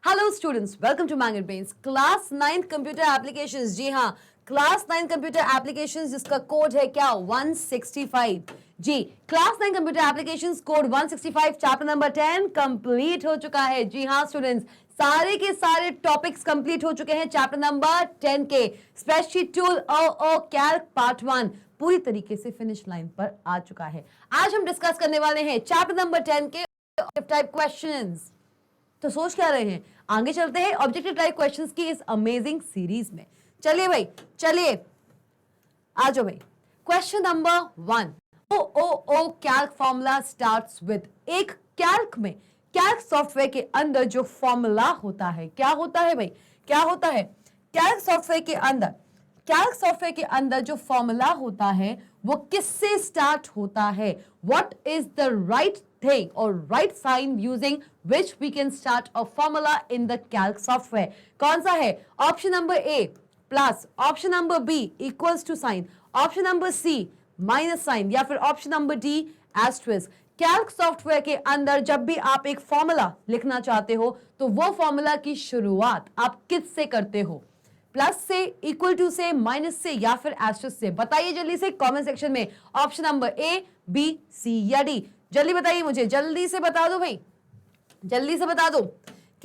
Hello students, welcome to Magnet Brains class 9 computer applications. जी हाँ, class 9 computer applications जिसका code है क्या 165। जी, class 9 computer applications code 165 chapter number 10 complete हो चुका है। जी हाँ स्टूडेंट्स, सारे के सारे टॉपिक्स कंप्लीट हो चुके हैं चैप्टर नंबर 10 के। स्प्रेडशीट टूल ओ कैल्क पार्ट 1 पूरी तरीके से फिनिश लाइन पर आ चुका है। आज हम डिस्कस करने वाले हैं चैप्टर नंबर 10 के टाइप क्वेश्चंस। तो सोच क्या रहे हैं, आगे चलते हैं ऑब्जेक्टिव टाइप क्वेश्चंस की इस अमेजिंग सीरीज में। चलिए भाई, चलिए आ जाओ भाई। Question number 1, O Calc formula starts with. एक कैल्क में, कैल्क सॉफ्टवेयर के अंदर जो फॉर्मूला होता है, क्या होता है भाई, क्या होता है कैल्क सॉफ्टवेयर के अंदर? कैल्क सॉफ्टवेयर के अंदर जो फॉर्मूला होता है वो किससे स्टार्ट होता है? What is the right thing or right sign using which we can start a formula in the calc software? कौन सा है? Option number A plus, option number B equals to sign, option number C minus sign, या फिर option number D asterisk. Calc software के अंदर जब भी आप एक फॉर्मूला लिखना चाहते हो तो वो फॉर्मूला की शुरुआत आप किस से करते हो? प्लस से, इक्वल टू से, माइनस से, या फिर एस्ट्रिस्क से? बताइए जल्दी से कमेंट सेक्शन में। Option number A, B, C या डी? जल्दी बताइए मुझे, जल्दी से बता दो भाई, जल्दी से बता दो।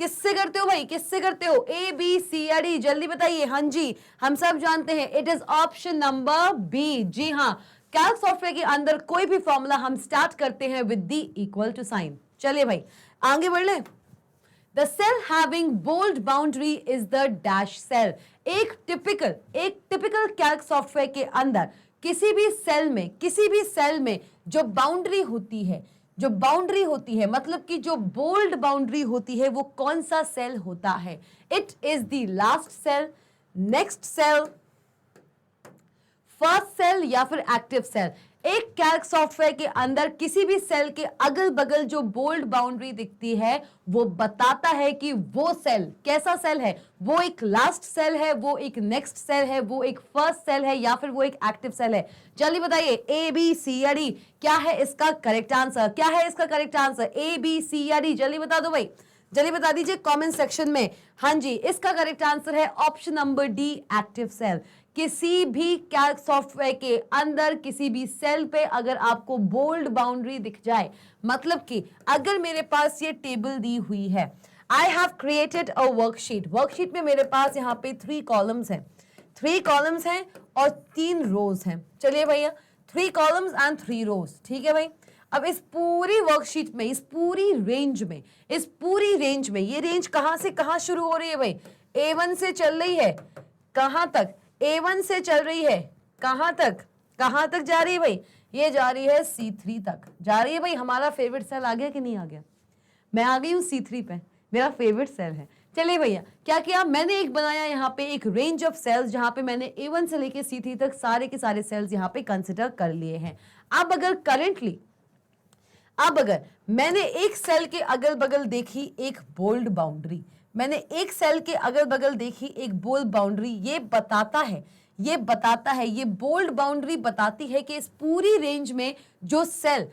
किससे करते हो भाई, किससे करते हो? ए, बी, सी या डी? जल्दी बताइए। हाँ जी, हम सब जानते हैं it is option number B. जी हाँ, कैल्क सॉफ्टवेयर के अंदर कोई भी फॉर्मूला हम स्टार्ट करते हैं with the equal to sign. चलिए भाई आगे बढ़ ले। The cell having bold boundary is the dash cell. एक टिपिकल कैल्क सॉफ्टवेयर के अंदर किसी भी सेल में जो बाउंड्री होती है, जो बाउंड्री होती है मतलब कि जो बोल्ड बाउंड्री होती है, वो कौन सा सेल होता है? It is the last cell, next cell, first cell या फिर एक्टिव सेल। एक कैल्क सॉफ्टवेयर के अंदर किसी भी सेल के अगल बगल जो बोल्ड बाउंड्री दिखती है वो बताता है कि वो सेल कैसा सेल है। वो एक लास्ट सेल है, वो एक नेक्स्ट सेल है, वो एक फर्स्ट सेल है, या फिर वो एक एक्टिव सेल है? जल्दी बताइए, ए, बी, सी या डी? क्या है इसका करेक्ट आंसर? क्या है इसका करेक्ट आंसर? ए, बी, सी या डी? जल्दी बता दो भाई, जल्दी बता दीजिए कमेंट सेक्शन में। हाँ जी, इसका करेक्ट आंसर है option number D, active cell. किसी भी कैल्क सॉफ्टवेयर के अंदर किसी भी सेल पे अगर आपको बोल्ड बाउंड्री दिख जाए, मतलब कि अगर मेरे पास ये टेबल दी हुई है, I have created a worksheet, worksheet में मेरे पास यहाँ पे 3 कॉलम्स हैं, 3 कॉलम्स हैं और 3 रोज हैं। चलिए भैया, 3 कॉलम्स एंड 3 रोज, ठीक है भाई। अब इस पूरी वर्कशीट में, इस पूरी रेंज में ये रेंज कहां से कहां शुरू हो रही है भाई? A1 से चल रही है, कहां तक? A1 से चल रही है, कहां तक जा रही है भाई? ये जा रही है C3 तक जा रही है भाई। हमारा फेवरेट सेल आ गया कि नहीं आ गया? मैं आ गई हूँ C3 पे, मेरा फेवरेट सेल है। चलिए भैया, क्या किया मैंने, एक बनाया यहाँ पे एक रेंज ऑफ सेल्स जहां पे मैंने A1 से लेके C3 तक सारे के सारे सेल्स यहाँ पे कंसिडर कर लिए हैं। अब अगर मैंने एक सेल के अगल बगल देखी एक बोल्ड बाउंड्री, मैंने एक सेल के अगल बगल देखी एक बोल्ड बाउंड्री, ये बताता है, ये बोल्ड बाउंड्री बताती है कि इस पूरी रेंज में जो सेल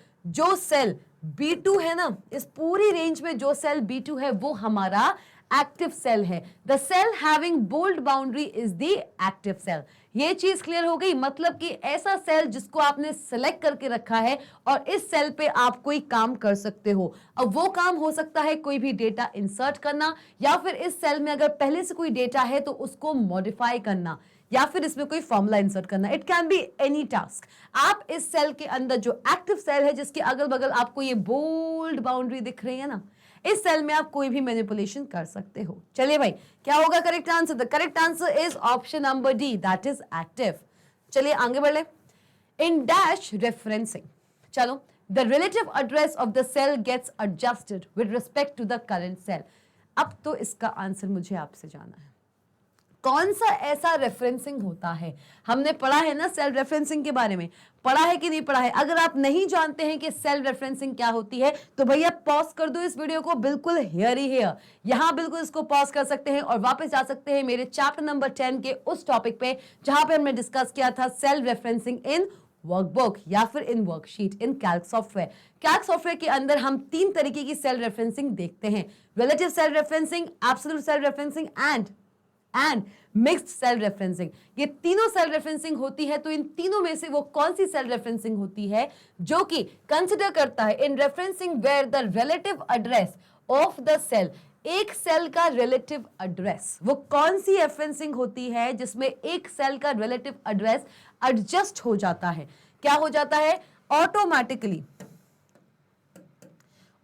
B2 है ना, इस पूरी रेंज में जो सेल B2 है वो हमारा एक्टिव सेल है। The cell having bold boundary is the active cell. ये चीज क्लियर हो गई? मतलब कि ऐसा सेल जिसको आपने सेलेक्ट करके रखा है और इस सेल पे आप कोई काम कर सकते हो। अब वो काम हो सकता है कोई भी डेटा इंसर्ट करना, या फिर इस सेल में अगर पहले से कोई डेटा है तो उसको मॉडिफाई करना, या फिर इसमें कोई फॉर्मूला इंसर्ट करना। It can be any task. आप इस सेल के अंदर जो एक्टिव सेल है जिसके अगल बगल आपको ये बोल्ड बाउंड्री दिख रही है ना, इस सेल में आप कोई भी मैनिपुलेशन कर सकते हो। चलिए भाई, क्या होगा correct answer? The correct answer is option number D, that is active. चलिए आगे बढ़े। इन डैश रेफरेंसिंग, चलो, the relative address of the cell gets adjusted with respect to the current cell. अब तो इसका आंसर मुझे आपसे जानना है, कौन सा ऐसा रेफरेंसिंग होता है? हमने पढ़ा है ना सेल रेफरेंसिंग के बारे में, पढ़ा है कि नहीं पढ़ा है? अगर आप नहीं जानते हैं कि सेल रेफरेंसिंग क्या होती है तो भैया पॉज कर दो इस वीडियो को, बिल्कुल हियर ही हियर, यहां बिल्कुल इसको पॉज कर सकते हैं और वापस जा सकते हैं मेरे चैप्टर नंबर 10 के उस टॉपिक पे जहां पे हमने डिस्कस किया था सेल रेफरेंसिंग इन वर्कबुक या फिर in worksheet in Calc software. Calc software के अंदर हम 3 तरीके की सेल रेफरेंसिंग देखते हैं, relative cell referencing, absolute cell referencing and mixed cell referencing. ये तीनों सेल रेफरेंसिंग होती है। तो इन तीनों में से वो कौन सी सेल रेफरेंसिंग होती है जो कि कंसिडर करता है in referencing where the relative address of the cell, एक सेल का रिलेटिव एड्रेस, वो कौन सी रेफरेंसिंग होती है जिसमें एक सेल का रिलेटिव एड्रेस एडजस्ट हो जाता है? क्या हो जाता है?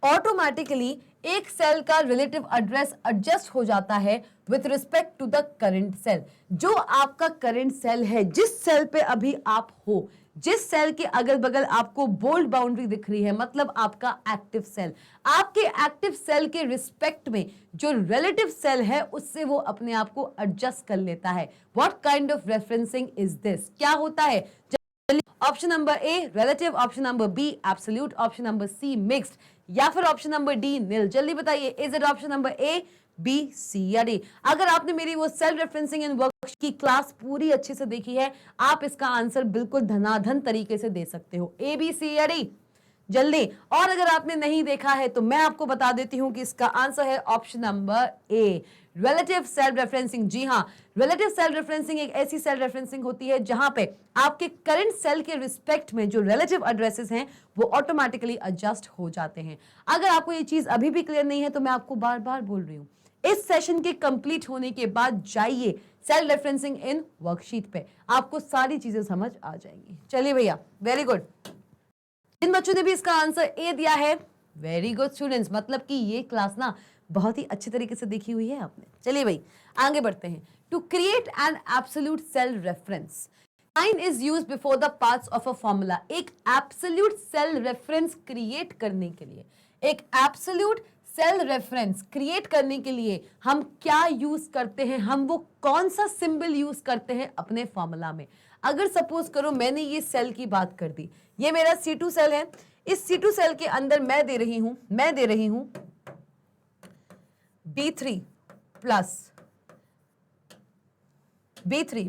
ऑटोमेटिकली एक सेल का रिलेटिव एड्रेस एडजस्ट हो जाता है with respect to the current cell. जो आपका करंट सेल है, जिस सेल पे अभी आप हो, जिस सेल के अगल बगल आपको बोल्ड बाउंड्री दिख रही है, मतलब आपका एक्टिव सेल, आपके एक्टिव सेल के रिस्पेक्ट में जो रिलेटिव सेल है उससे वो अपने आप को एडजस्ट कर लेता है। What kind of referencing is this? क्या होता है? Option number A relative, option number B absolute, option number C mixed, या फिर ऑप्शन नंबर डी निल। जल्दी बताइए, is it option number A, B, C या डी? अगर आपने मेरी वो सेल रेफरेंसिंग इन वर्क की क्लास पूरी अच्छे से देखी है, आप इसका आंसर बिल्कुल धनाधन तरीके से दे सकते हो, ए, बी, सी या डी। जल्दी। और अगर आपने नहीं देखा है तो मैं आपको बता देती हूं कि इसका आंसर है option number A, relative cell referencing. जी हां, रिलेटिव सेल रेफरेंसिंग एक ऐसी सेल रेफरेंसिंग होती है जहां पे आपके करंट सेल के रिस्पेक्ट में जो रिलेटिव एड्रेसेस हैं वो ऑटोमेटिकली एडजस्ट हो जाते हैं। अगर आपको ये चीज अभी भी क्लियर नहीं है तो मैं आपको बार बार बोल रही हूं, इस सेशन के कंप्लीट होने के बाद जाइए सेल रेफरेंसिंग इन वर्कशीट पे, आपको सारी चीजें समझ आ जाएंगी। चलिए भैया, वेरी गुड। जिन बच्चों ने भी इसका आंसर ए दिया है, वेरी गुड स्टूडेंट्स, मतलब कि ये क्लास ना बहुत ही अच्छे तरीके से देखी हुई है आपने। चलिए भाई आगे बढ़ते हैं। To create an absolute cell reference, sign is use before the parts of a formula. एक एब्सोल्यूट सेल रेफरेंस क्रिएट करने के लिए, एक एब्सोल्यूट सेल रेफरेंस क्रिएट करने के लिए हम क्या यूज करते हैं? हम वो कौन सा सिंबल यूज करते हैं अपने फॉर्मूला में? अगर सपोज करो मैंने ये सेल की बात कर दी, ये मेरा C2 सेल है, इस C2 सेल के अंदर मैं दे रही हूं B3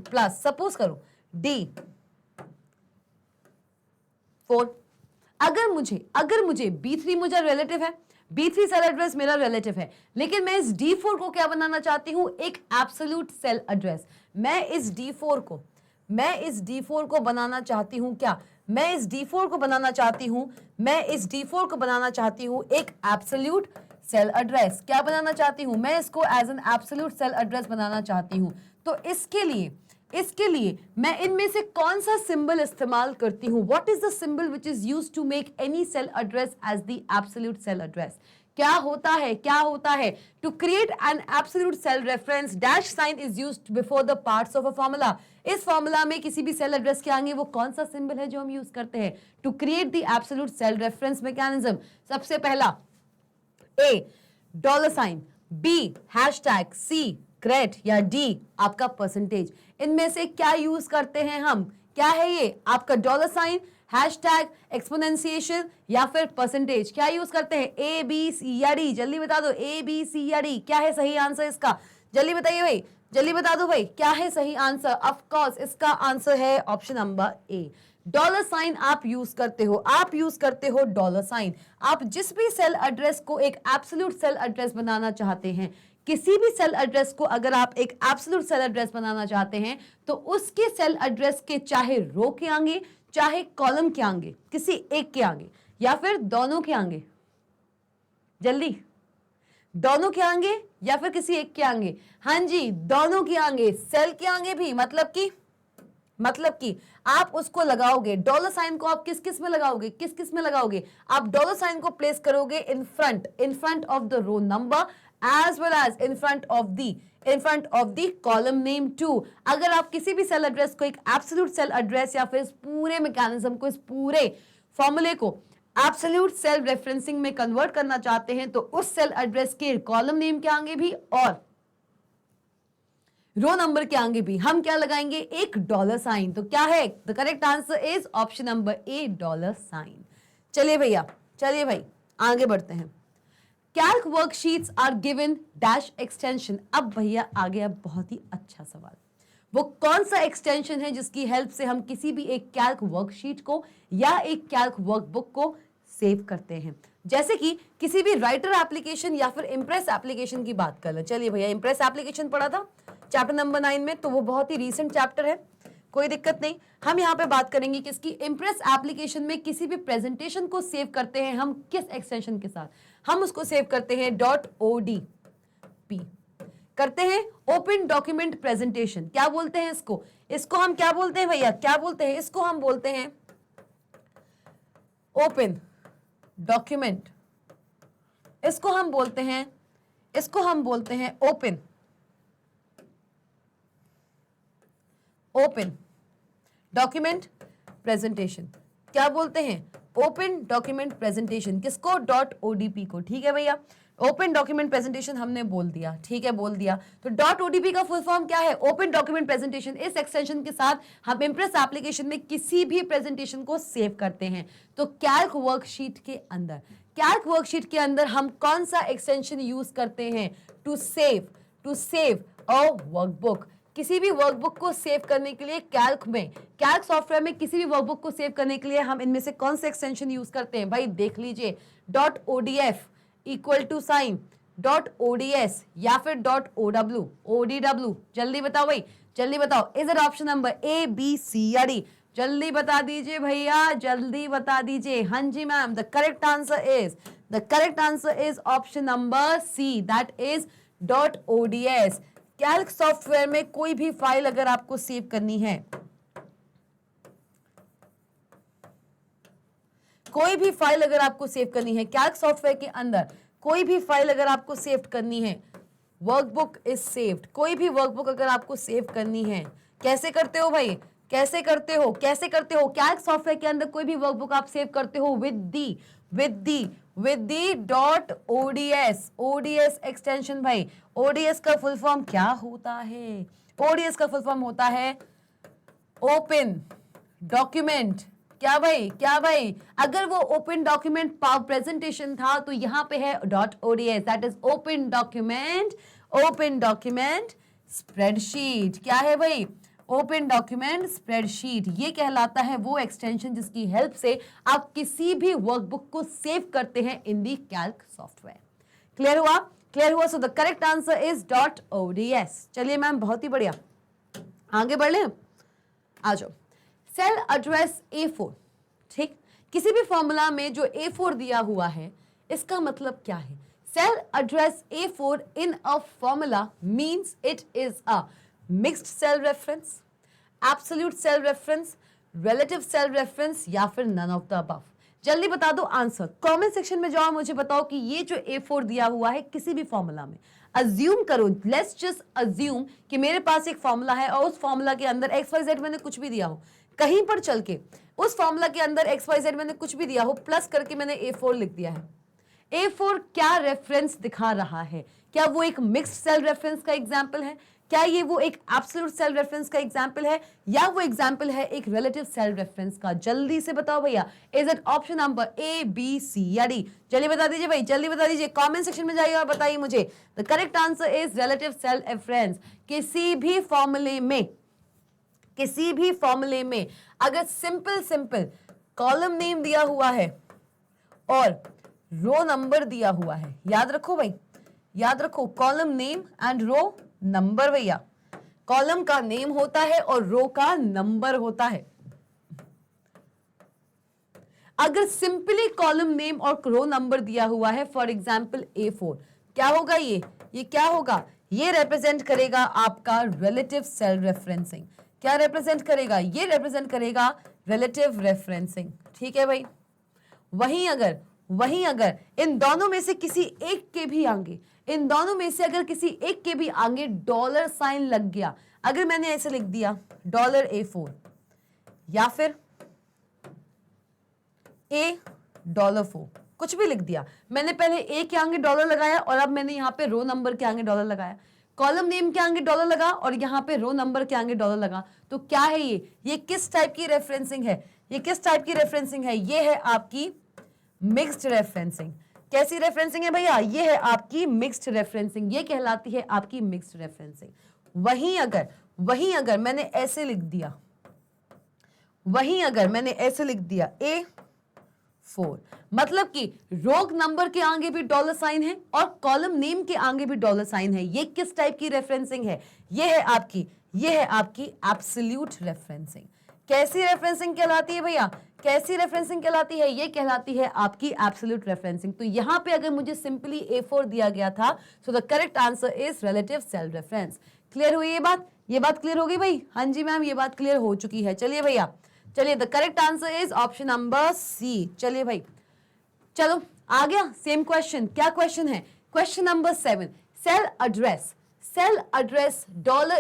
प्लस सपोज करो D4। अगर मुझे B3 मुझे रिलेटिव है, B3 सेल एड्रेस मेरा रिलेटिव है, लेकिन मैं इस D4 को क्या बनाना चाहती हूं? एक एब्सोल्यूट सेल एड्रेस। मैं इस D4 को बनाना चाहती हूं क्या? मैं इस D4 को बनाना चाहती हूं एक एब्सोल्यूट सेल एड्रेस। क्या बनाना चाहती हूं? मैं इसको as an absolute cell address बनाना चाहती हूं। तो इसके लिए मैं इनमें से कौन सा सिंबल इस्तेमाल करती हूं? What is the symbol which is used to make any cell address as the absolute cell address? क्या होता है? To create an absolute cell reference, dash sign is used before the parts of a formula. इस formula में किसी भी cell address के आगे वो कौन सा सिंबल है जो हम यूज करते हैं to create the absolute cell reference mechanism? सबसे पहला A dollar sign, B hashtag, C great या डी आपका परसेंटेज। इनमें से क्या यूज करते हैं हम? क्या है ये? आपका डॉलर साइन, हैशटैग, एक्सपोनेंशिएशन या फिर परसेंटेज, क्या यूज करते हैं? ए, बी, सी या डी? जल्दी बता दो, ए, बी, सी या डी? क्या है सही आंसर इसका? जल्दी बताइए भाई, जल्दी बता दो भाई, क्या है सही आंसर? ऑफ कोर्स इसका आंसर है option number A, dollar sign आप यूज करते हो डॉलर साइन। आप जिस भी सेल एड्रेस को एक एब्सोल्यूट सेल एड्रेस बनाना चाहते हैं, किसी भी सेल एड्रेस को अगर आप एक एब्सोल्यूट सेल एड्रेस बनाना चाहते हैं तो उसके सेल एड्रेस के चाहे रो के आगे, चाहे कॉलम के आगे, किसी एक के आगे या फिर दोनों के आगे, जल्दी, दोनों के आगे या फिर किसी एक के आगे? हाँ जी, दोनों के आगे, सेल के आगे भी, मतलब कि आप उसको लगाओगे, डॉलर साइन को आप किस किस में लगाओगे? आप डॉलर साइन को प्लेस करोगे in front of the row number as well as in front of the column name 2। अगर आप किसी भी सेल एड्रेस को एक एब्सोल्यूट सेल एड्रेस या फिर इस पूरे मैकेनिज्म को, इस पूरे फॉर्मूले को एब्सोल्यूट सेल रेफरेंसिंग में कन्वर्ट करना चाहते हैं तो उस सेल एड्रेस के कॉलम नेम के आगे भी और रो नंबर के आगे भी हम क्या लगाएंगे? एक डॉलर साइन। तो क्या है? The correct answer is option number A, dollar sign. चलिए भाई आगे बढ़ते हैं। Calc worksheets are given dash extension. अब भैया आ गया बहुत ही अच्छा सवाल। वो कौन सा एक्सटेंशन है जिसकी हेल्प से हम किसी भी एक कैल्क वर्कशीट को या एक कैल्क वर्कबुक को सेव करते हैं। जैसे कि किसी भी राइटर एप्लीकेशन या फिर इम्प्रेस एप्लीकेशन की बात कर लें। चलिए भैया, इम्प्रेस एप्लीकेशन पढ़ा था चैप्टर नंबर 9 में, तो वो बहुत ही रीसेंट चैप्टर है, कोई दिक्कत नहीं। हम यहाँ पे बात करेंगे कि इसकी इम्प्रेस एप्लीकेशन में किसी भी प्रेजेंटेशन को सेव करते हैं हम किस एक्सटेंशन के साथ। हम उसको सेव करते हैं .odp करते हैं ओपन डॉक्यूमेंट प्रेजेंटेशन। क्या बोलते हैं इसको? इसको हम क्या बोलते हैं भैया? क्या बोलते हैं इसको? हम बोलते हैं ओपन डॉक्यूमेंट। इसको हम बोलते हैं ओपन डॉक्यूमेंट प्रेजेंटेशन। क्या बोलते हैं? Open document presentation. किसको? .odp को। ठीक है भैया, ओपन डॉक्यूमेंट प्रेजेंटेशन हमने बोल दिया, ठीक है, बोल दिया। तो .odp का फुल फॉर्म क्या है? Open document presentation. इस एक्सटेंशन के साथ हम इम्प्रेस एप्लीकेशन में किसी भी प्रेजेंटेशन को सेव करते हैं। तो कैल्क वर्कशीट के अंदर हम कौन सा एक्सटेंशन यूज करते हैं? To save a workbook. किसी भी वर्कबुक को सेव करने के लिए कैल्क सॉफ्टवेयर में किसी भी वर्कबुक को सेव करने के लिए हम इनमें से कौन से एक्सटेंशन यूज करते हैं? भाई देख लीजिए, .odf equal to sign .ods या फिर .odw। जल्दी बताओ भाई, जल्दी बताओ। Is it option number A, B, C या D? जल्दी बता दीजिए भैया, जल्दी बता दीजिए। हाँ जी ma'am, the correct answer is option number C, that is .ods। Calc software में कोई भी फाइल अगर आपको सेव करनी है, कैल्क सॉफ्टवेयर के अंदर कोई भी फाइल अगर आपको सेव करनी है, वर्कबुक इज सेव्ड। कोई भी वर्कबुक अगर आपको सेव करनी है, कैसे करते हो भाई? कैसे करते हो? कैल्क सॉफ्टवेयर के अंदर कोई भी वर्कबुक आप सेव करते हो विद दी .ods एक्सटेंशन। भाई ods का फुल फॉर्म क्या होता है? ods का फुल फॉर्म होता है ओपन डॉक्यूमेंट। क्या भाई? अगर वो ओपन डॉक्यूमेंट प्रेजेंटेशन था तो यहां पे है .ods, that is open document spreadsheet. क्या है भाई? Open document spreadsheet. ये कहलाता है वो एक्सटेंशन जिसकी हेल्प से आप किसी भी वर्कबुक को सेव करते हैं इन दी कैल्क सॉफ्टवेयर। क्लियर हुआ? सो the correct answer is .ods। चलिए मैम, बहुत ही बढ़िया, आगे बढ़ लें, आ जाओ। सेल एड्रेस A4, ठीक। किसी भी फॉर्मूला में जो A4 दिया हुआ है, इसका मतलब क्या है? Cell address A4 in a formula means it is a mixed cell reference, absolute cell reference, relative cell reference या फिर नन ऑफ द अबव। जल्दी बता दो आंसर, कमेंट सेक्शन में जाओ, मुझे बताओ कि ये जो A4 दिया हुआ है किसी भी फॉर्मूला में, अज्यूम करो, लेट्स जस्ट अज्यूम कि मेरे पास एक फॉर्मूला है और उस फॉर्मूला के अंदर XYZ मैंने कुछ भी दिया हो, कहीं पर चल के उस फॉर्मूला के अंदर XYZ मैंने कुछ भी दिया हो, प्लस करके मैंने A4 लिख दिया है। A4 क्या रेफरेंस दिखा रहा है? क्या वो एक मिक्स्ड सेल रेफरेंस का एग्जाम्पल है? क्या ये वो एक एब्सोल्यूट सेल रेफरेंस का एग्जाम्पल है, या वो एग्जाम्पल है एक रिलेटिव सेल रेफरेंस का? जल्दी से बताओ भैया, is it option number A, B, C या D? जल्दी बता दीजिए भाई, जल्दी बता दीजिए, कमेंट सेक्शन में जाइए और बताइए मुझे। The correct answer is relative cell reference. किसी भी फॉर्मूले में अगर सिंपल कॉलम नेम दिया हुआ है और रो नंबर दिया हुआ है, याद रखो भाई, याद रखो, column name and row number. भैया कॉलम का नेम होता है और रो का नंबर होता है। अगर सिंपली कॉलम नेम और रो नंबर दिया हुआ है, फॉर एग्जाम्पल A4, क्या होगा? ये क्या होगा? ये रिप्रेजेंट करेगा आपका रिलेटिव सेल रेफरेंसिंग। क्या रिप्रेजेंट करेगा? ये रिप्रेजेंट करेगा रिलेटिव रेफरेंसिंग। ठीक है भाई। वहीं अगर इन दोनों में से किसी एक के भी आगे डॉलर साइन लग गया, अगर मैंने ऐसे लिख दिया $A4 या फिर $4, कुछ भी लिख दिया, मैंने पहले A के आगे डॉलर लगाया और अब मैंने यहाँ पे रो नंबर के आगे डॉलर लगाया, कॉलम नेम के आगे डॉलर लगा और यहाँ पे रो नंबर के आगे डॉलर लगा, तो क्या है ये किस टाइप की रेफरेंसिंग है? ये है आपकी मिक्स्ड रेफरेंसिंग। कैसी रेफरेंसिंग है भैया? ये है आपकी मिक्स्ड रेफरेंसिंग। ये कहलाती है आपकी मिक्स्ड रेफरेंसिंग। वहीं अगर मैंने ऐसे लिख दिया, A4, मतलब कि रोग नंबर के आगे भी डॉलर साइन है और कॉलम नेम के आगे भी डॉलर साइन है। ये किस टाइप की रेफरेंसिंग है? ये है आपकी एब्सोल्यूट रेफरेंसिंग। कैसी रेफरेंसिंग कहलाती है भैया? कैसी रेफरेंसिंग कहलाती है? ये कहलाती है आपकी एब्सोल्यूट रेफरेंसिंग। तो यहां पे अगर मुझे सिंपली A4 दिया गया था, so the correct answer is relative cell reference. Clear हुई ये बात? ये बात क्लियर होगी भाई? हाँ जी मैम, ये बात क्लियर हो चुकी है। चलिए भैया, चलिए the correct answer is option number C. चलिए भाई, चलो आ गया सेम क्वेश्चन। क्या क्वेश्चन है? Question number 7, cell address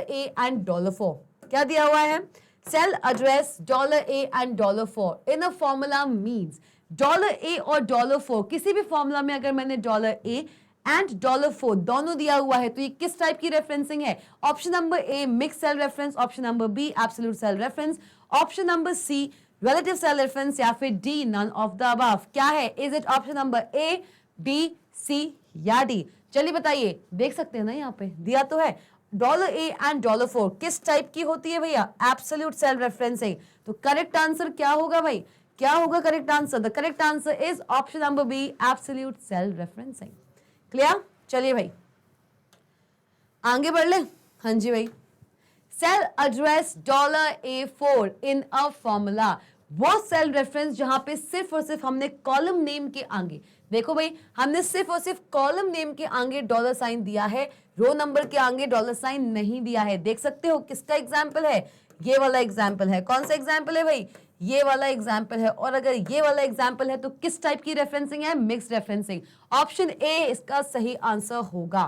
$A and $4। क्या दिया हुआ है? Cell address $A and $4 in a formula means $A और $4, किसी भी फॉर्मूला में अगर मैंने $A एंड $4 दोनों दिया हुआ है तो ये किस टाइप की रेफरेंसिंग है? Option number A mix cell reference, option number B absolute cell reference, option number C relative cell reference, या फिर D none of the above. क्या है? Is it option number A, B, C या D? चलिए बताइए, देख सकते हैं ना यहाँ पे दिया तो है $A एंड $4 किस टाइप की होती है भैया? Absolute cell referencing. तो करेक्ट आंसर क्या होगा भाई? क्या होगा correct answer? The correct answer is option number B absolute cell referencing. Clear? चलिए भाई आगे बढ़ ले। हाँ जी भाई, cell address $A4 in a formula, वो सेल रेफरेंस जहां पे सिर्फ और सिर्फ हमने कॉलम नेम के आगे, देखो भाई हमने सिर्फ और सिर्फ कॉलम नेम के आगे डॉलर साइन दिया है, रो नंबर के आगे डॉलर साइन नहीं दिया है। देख सकते हो किसका एग्जाम्पल है? ये वाला एग्जाम्पल है। कौन सा एग्जाम्पल है भाई? ये वाला एग्जाम्पल है। और अगर ये वाला एग्जाम्पल है तो किस टाइप की रेफरेंसिंग है? Mix referencing. ऑप्शन ए इसका सही आंसर होगा।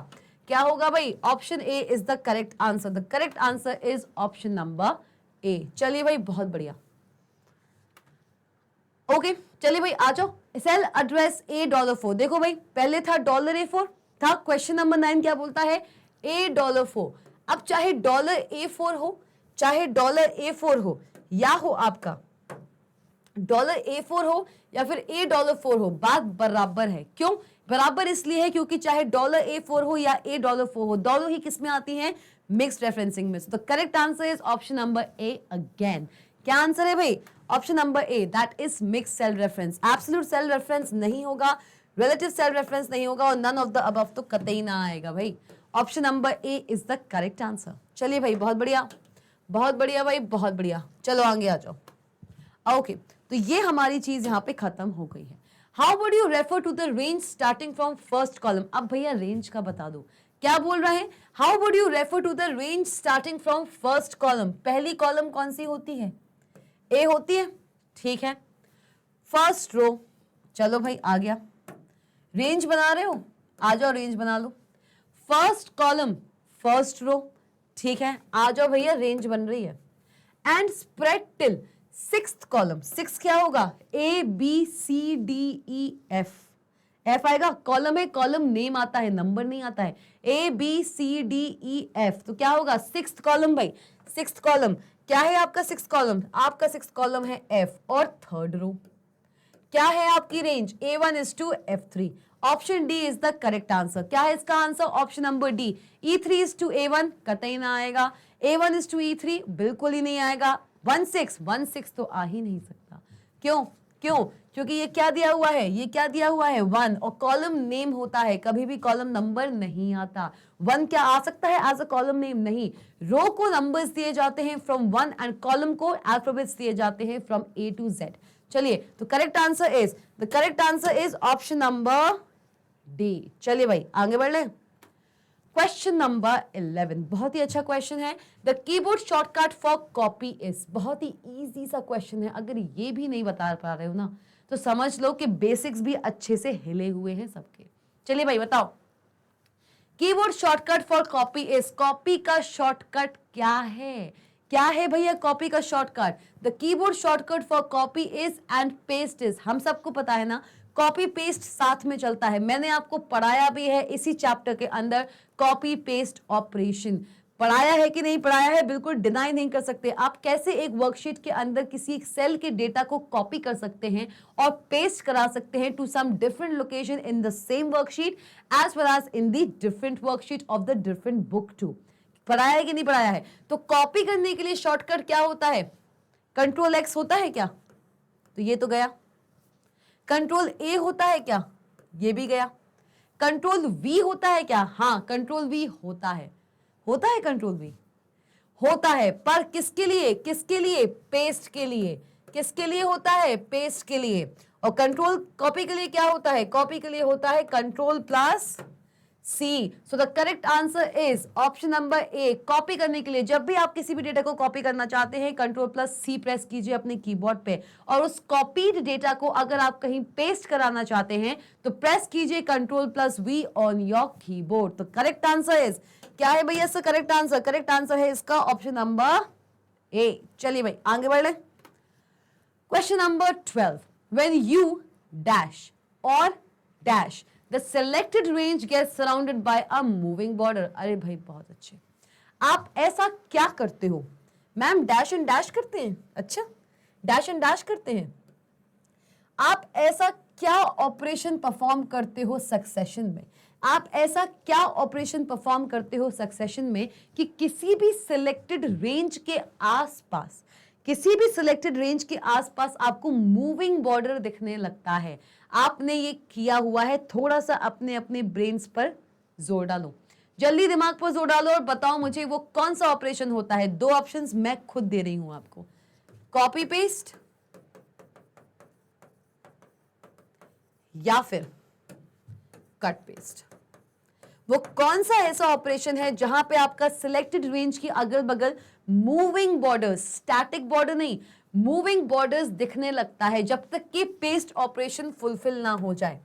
क्या होगा भाई? Option A is the correct answer. The correct answer is option number A. चलिए भाई बहुत बढ़िया। ओके चलिए भाई आ जाओ। सेल एड्रेस $4, देखो भाई पहले था $A4 था। क्वेश्चन नंबर 9 क्या बोलता है? $4। अब चाहे $A4 हो, चाहे $A4 हो, या हो आपका $A4 हो या फिर $4 हो, बात बराबर है। क्यों बराबर? इसलिए है क्योंकि चाहे $A4 हो या $4 हो, दोनों ही किस में आती हैं? मिक्स्ड रेफरेंसिंग में। So the correct answer is option number A again. क्या आंसर है भाई? Option number A, that is mix cell reference. Absolute cell reference नहीं होगा, रिलेटिव सेल रेफरेंस नहीं होगा, और नन ऑफ द अबव तो कतई ना आएगा भाई। Option number A is the correct answer. चलिए भाई बहुत बढ़िया, बहुत बढ़िया भाई, बहुत बढ़िया। चलो आगे आ जाओ। ओके तो ये हमारी चीज यहाँ पे खत्म हो गई है। How would you refer to the range starting from first column? अब भैया रेंज का बता दो। क्या बोल रहे हैं? How would you refer to the range starting from first column? पहली कॉलम कौन सी होती है? ए होती है, ठीक है। फर्स्ट रो, चलो भाई आ गया। रेंज बना रहे हो, आ जाओ रेंज बना लो। फर्स्ट कॉलम फर्स्ट रो, ठीक है, आ जाओ भैया रेंज बन रही है। And spread till sixth column. Six क्या होगा? A B C D E F। F आएगा, कॉलम है, कॉलम नेम आता है, नंबर नहीं आता है। A B C D E F तो क्या होगा? सिक्स्थ कॉलम भाई। सिक्स्थ कॉलम क्या है आपका? सिक्स्थ कॉलम आपका सिक्स्थ कॉलम है F। और थर्ड रो क्या है आपकी? Range A1 is to F3। Option D is the correct answer. क्या है इसका answer? Option number D, E3 is to A1 कतई ना आएगा, A1 is to E3 बिल्कुल ही नहीं आएगा, 1 6 तो आ ही नहीं सकता। क्यों? क्यों? क्योंकि ये क्या दिया हुआ है? ये क्या दिया हुआ है? 1, और कॉलम नेम होता है, कभी भी कॉलम नंबर नहीं आता। 1 क्या आ सकता है एज अ कॉलम नेम? नहीं। रो को नंबर्स दिए जाते हैं फ्रॉम 1 एंड कॉलम को अल्फाबेट्स दिए जाते हैं फ्रॉम A to Z। चलिए तो correct answer is, the correct answer is option number D. चलिए भाई आगे बढ़ ले। क्वेश्चन नंबर 11 बहुत ही अच्छा क्वेश्चन है। The keyboard shortcut for copy is, बहुत ही इजी सा क्वेश्चन है। अगर ये भी नहीं बता पा रहे हो ना तो समझ लो कि बेसिक्स भी अच्छे से हिले हुए हैं सबके। चलिए भाई बताओ, keyboard shortcut for copy is, copy का शॉर्टकट क्या है? क्या है भैया कॉपी का shortcut? The keyboard shortcut for copy is and paste is. हम सबको पता है ना, कॉपी पेस्ट साथ में चलता है। मैंने आपको पढ़ाया भी है इसी चैप्टर के अंदर, कॉपी पेस्ट ऑपरेशन पढ़ाया है कि नहीं पढ़ाया है, बिल्कुल डिनाई नहीं कर सकते। आप कैसे एक वर्कशीट के अंदर किसी एक सेल के डेटा को कॉपी कर सकते हैं और पेस्ट करा सकते हैं to some different location in the same worksheet as well as in the different worksheet of the different book too. पढ़ाया है कि नहीं पढ़ाया है? तो कॉपी करने के लिए शॉर्टकट क्या होता है? कंट्रोल एक्स होता है क्या? तो ये तो गया। कंट्रोल ए होता है क्या? ये भी गया। कंट्रोल वी होता है क्या? हाँ, कंट्रोल वी होता है। होता है कंट्रोल वी? होता है, पर किसके लिए? किसके लिए? पेस्ट के लिए। किसके लिए होता है? पेस्ट के लिए। और कंट्रोल कॉपी के लिए क्या होता है? कॉपी के लिए होता है control plus C. So the correct answer is option number A. Copy करने के लिए जब भी आप किसी भी डेटा को कॉपी करना चाहते हैं, कंट्रोल प्लस सी प्रेस कीजिए अपने कीबोर्ड पे, और उस कॉपीड डेटा को अगर आप कहीं पेस्ट कराना चाहते हैं तो प्रेस कीजिए control plus V on your keyboard. तो करेक्ट आंसर इज क्या है भैया? इसका करेक्ट आंसर, करेक्ट आंसर है इसका ऑप्शन नंबर ए। चलिए भाई आगे बढ़ ले। Question number 12, when you dash और dash the selected range gets surrounded by a moving border। अरे भाई बहुत अच्छे, आप ऐसा क्या करते हो? मैम डैश एंड डैश करते हैं। अच्छा, डैश एंड डैश करते हैं। आप ऐसा क्या ऑपरेशन परफॉर्म करते हो सक्सेशन में? आप ऐसा क्या ऑपरेशन परफॉर्म करते हो सक्सेशन में कि किसी भी सिलेक्टेड रेंज के आसपास, किसी भी सिलेक्टेड रेंज के आसपास आपको मूविंग बॉर्डर दिखने लगता है? आपने ये किया हुआ है। थोड़ा सा अपने अपने ब्रेन्स पर जोर डालो, जल्दी दिमाग पर जोर डालो और बताओ मुझे वो कौन सा ऑपरेशन होता है। दो ऑप्शंस मैं खुद दे रही हूं आपको, कॉपी पेस्ट या फिर कट पेस्ट। वो कौन सा ऐसा ऑपरेशन है जहां पे आपका सिलेक्टेड रेंज की अगल बगल मूविंग बॉर्डर्स, स्टैटिक बॉर्डर नहीं, मूविंग बॉर्डर्स दिखने लगता है जब तक कि पेस्ट ऑपरेशन फुलफिल ना हो जाए?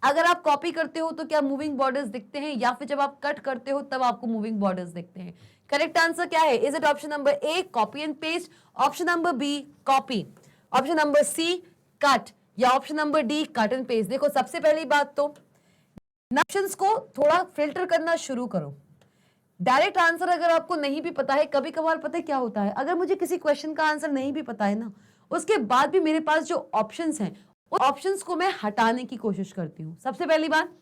अगर आप कॉपी करते हो तो क्या मूविंग बॉर्डर्स दिखते हैं, या फिर जब आप कट करते हो तब आपको मूविंग बॉर्डर्स दिखते हैं? करेक्ट आंसर क्या है? Is it option number A copy and paste, option number B copy, option number C cut, या option number D cut and paste? देखो सबसे पहली बात तो ऑप्शंस को थोड़ा फिल्टर करना शुरू करो। डायरेक्ट आंसर अगर आपको नहीं भी पता है, कभी कभार पता है क्या होता है, अगर मुझे किसी क्वेश्चन का आंसर नहीं भी पता है ना, उसके बाद भी मेरे पास जो ऑप्शंस हैं उस ऑप्शंस को मैं हटाने की कोशिश करती हूँ। सबसे पहली बात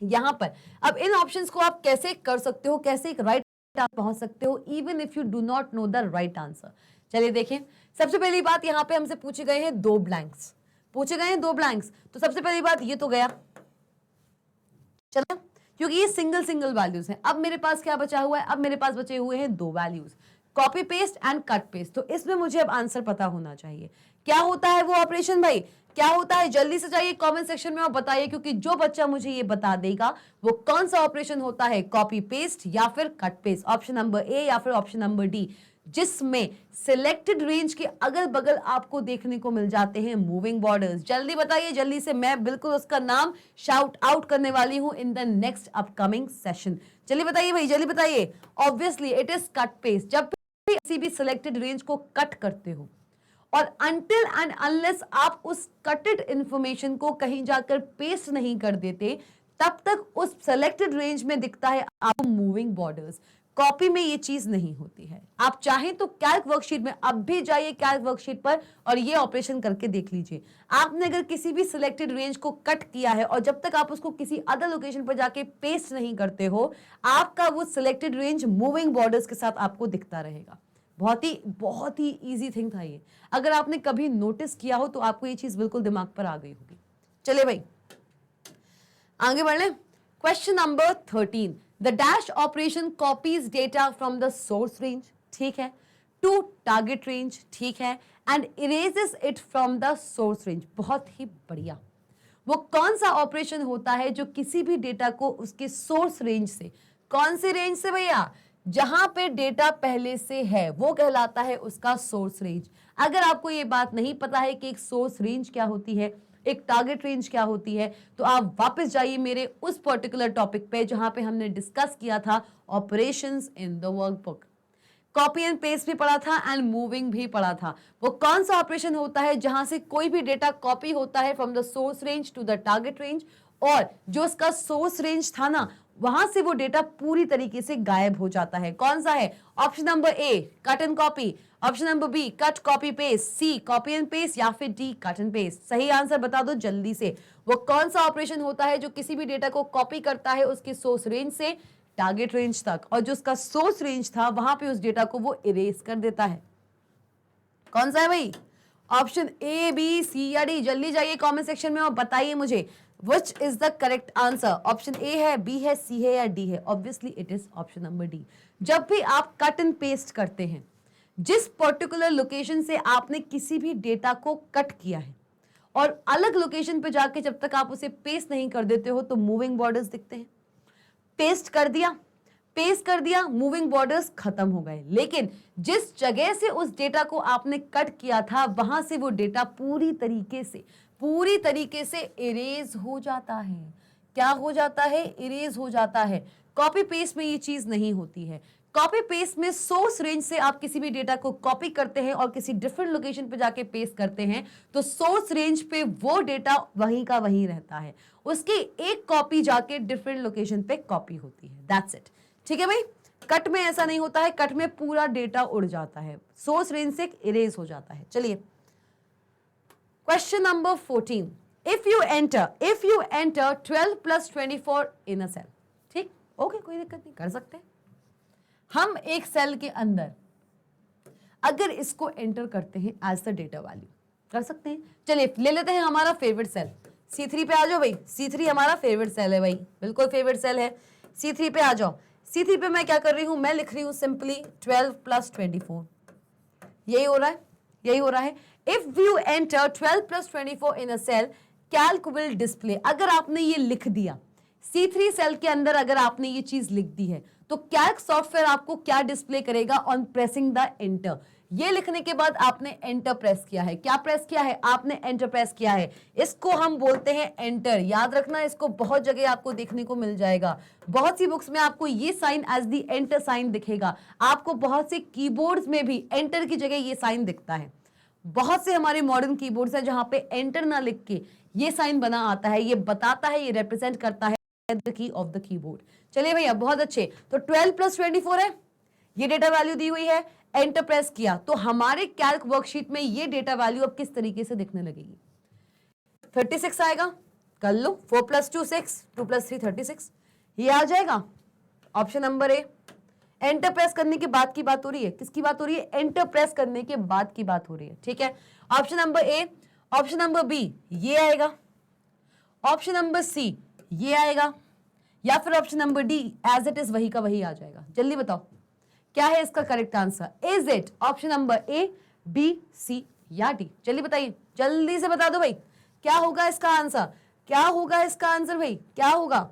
यहां पर, अब इन ऑप्शंस को आप कैसे कर सकते हो, कैसे एक राइट पहुंच सकते हो, even if you do not know the right answer. चलिए देखें, सबसे पहली बात यहां पे हमसे पूछे गए हैं दो ब्लैंक्स, पूछे गए हैं दो ब्लैंक्स। तो सबसे पहली बात ये तो गया, चला, क्योंकि ये सिंगल सिंगल वैल्यूज हैं। अब मेरे पास क्या बचा हुआ है? अब मेरे पास बचे हुए हैं दो values, copy paste and cut paste. तो इसमें मुझे अब आंसर पता होना चाहिए। क्या होता है वो ऑपरेशन भाई? क्या होता है? जल्दी से जाइए कमेंट सेक्शन में और बताइए, क्योंकि जो बच्चा मुझे ये बता देगा वो कौन सा ऑपरेशन होता है, कॉपी पेस्ट या फिर cut paste, option number A या फिर ऑप्शन नंबर डी, जिसमें सिलेक्टेड रेंज के अगल बगल आपको देखने को मिल जाते हैं मूविंग बॉर्डर्स। जल्दी बताइए, जल्दी से, मैं बिल्कुल उसका नाम शाउट आउट करने वाली हूं in the next upcoming session. चलिए बताइए भाई, जल्दी बताइए। Obviously it is cut paste. जब भी किसी भी सिलेक्टेड रेंज को कट करते हो और अनटिल एंड अनलेस आप उस कटेड इंफॉर्मेशन को कहीं जाकर पेस्ट नहीं कर देते, तब तक उस सेलेक्टेड रेंज में दिखता है आपको मूविंग बॉर्डर्स। कॉपी में ये चीज नहीं होती है। आप चाहें तो कैल्क वर्कशीट में अब भी जाइए, कैल्क वर्कशीट पर, और ये ऑपरेशन करके देख लीजिए। आपने अगर किसी भी सिलेक्टेड रेंज को कट किया है और जब तक आप उसको किसी अदर लोकेशन पर जाके पेस्ट नहीं करते हो, आपका वो सिलेक्टेड रेंज मूविंग बॉर्डर्स के साथ आपको दिखता रहेगा। बहुत ही इजी थिंग था ये। अगर आपने कभी नोटिस किया हो तो आपको ये चीज बिल्कुल दिमाग पर आ गई होगी। चलिए भाई आगे बढ़ लें। Question number 13, the dash operation copies data from the source range, ठीक है, टू टारगेट रेंज, ठीक है, and erases it from the source range. बहुत ही बढ़िया। वो कौन सा ऑपरेशन होता है जो किसी भी डेटा को उसके सोर्स रेंज से, कौन से रेंज से भैया? जहां पे डेटा पहले से है वो कहलाता है उसका सोर्स रेंज। अगर आपको ये बात नहीं पता है कि एक सोर्स रेंज क्या होती है, एक टारगेट रेंज क्या होती है, तो आप वापस जाइए मेरे उस पर्टिकुलर टॉपिक पे जहां पे हमने डिस्कस किया था operations in the workbook. Copy and paste भी पढ़ा था एंड मूविंग भी पढ़ा था। वो कौन सा ऑपरेशन होता है जहां से कोई भी डेटा कॉपी होता है from the source range to the target range, और जो उसका सोर्स रेंज था ना, वहां से वो डेटा पूरी तरीके से गायब हो जाता है। कौन सा है? Option number A cut and copy, option number B cut copy paste, C copy and paste, या फिर डी कट एंड पेस्ट। सही आंसर बता दो जल्दी से। वो कौन सा ऑपरेशन होता है जो किसी भी डेटा को कॉपी करता है उसके सोर्स रेंज से टारगेट रेंज तक, और जो उसका सोर्स रेंज था वहां पे उस डेटा को वो इरेज कर देता है। कौन सा है भाई? ऑप्शन ए, बी, सी या डी? जल्दी जाइए कमेंट सेक्शन में और बताइए मुझे which is the correct answer. Option A है, बी है, सी है या डी है? Obviously it is option number D. जब भी आप कट एंड पेस्ट करते हैं, जिस पर्टिकुलर लोकेशन से आपने किसी भी डेटा को कट किया है और अलग लोकेशन पे जाके जब तक आप उसे पेस्ट नहीं कर देते हो तो मूविंग बॉर्डर्स दिखते हैं। पेस्ट कर दिया, मूविंग बॉर्डर्स खत्म हो गए। लेकिन जिस जगह से उस डेटा को आपने कट किया था वहां से वो डेटा पूरी तरीके से इरेज हो जाता है। क्या हो जाता है? इरेज हो जाता है। कॉपी पेस्ट में ये चीज नहीं होती है। कॉपी पेस्ट में सोर्स रेंज से आप किसी भी डेटा को कॉपी करते हैं और किसी डिफरेंट लोकेशन पे जाके पेस्ट करते हैं तो सोर्स रेंज पे वो डेटा वहीं का वहीं रहता है, उसकी एक कॉपी जाके डिफरेंट लोकेशन पे कॉपी होती है। That's it. ठीक है भाई? कट में ऐसा नहीं होता है, कट में पूरा डेटा उड़ जाता है, सोर्स रेंज से इरेज हो जाता है। चलिए question number 14, if you enter 12 plus 24 in a cell. ठीक, ओके, कोई दिक्कत नहीं, कर सकते हैं हम एक सेल के अंदर अगर इसको एंटर करते हैं एज द डेटा वैल्यू, कर सकते हैं। चलिए ले लेते हैं हमारा फेवरेट सेल C3 पे। आ जाओ भाई, C3 हमारा फेवरेट सेल है भाई, बिल्कुल फेवरेट सेल है। C3 पे आ जाओ। C3 पे मैं क्या कर रही हूं? मैं लिख रही हूं सिंपली 12 प्लस 24। यही हो रहा है। If you enter 12 plus 24 in a cell, Calc will display. अगर आपने ये लिख दिया C3 सेल के अंदर, अगर आपने ये चीज लिख दी है तो कैल्क सॉफ्टवेयर आपको क्या डिस्प्ले करेगा? On pressing the enter. ये लिखने के बाद आपने एंटर प्रेस किया है। क्या प्रेस किया है? आपने एंटर प्रेस किया है। इसको हम बोलते हैं एंटर। याद रखना, इसको बहुत जगह आपको देखने को मिल जाएगा। बहुत सी बुक्स में आपको ये sign as the enter sign दिखेगा। आपको बहुत से कीबोर्ड्स में भी एंटर की जगह ये साइन दिखता है। बहुत से हमारे मॉडर्न कीबोर्ड्स हैं जहां पे एंटर ना लिख के ये साइन बना आता है। ये बताता है, ये रिप्रेजेंट करता है the key of the keyboard. चलिए भैया, बहुत अच्छे। तो 12 प्लस 24 है, ये डेटा वैल्यू दी हुई है, एंटर प्रेस किया तो हमारे कैल्क वर्कशीट में ये डेटा वैल्यू अब किस तरीके से दिखने लगेगी? 36 आएगा। कर लो, 4 प्लस 2 6, 2 प्लस 3 36, ये आ जाएगा। ऑप्शन नंबर ए। एंटर प्रेस करने के बाद की बात हो रही है। किसकी बात हो रही है? एंटर प्रेस करने के बाद की बात हो रही है। ठीक है, option number A. Option number B ये आएगा, ऑप्शन नंबर सी ये आएगा, या फिर option number D as it is वही का वही आ जाएगा। जल्दी बताओ क्या है इसका correct answer? Is it option number A, B, C या डी? जल्दी बताइए, जल्दी से बता दो भाई, क्या होगा इसका आंसर? क्या होगा इसका आंसर भाई? क्या होगा?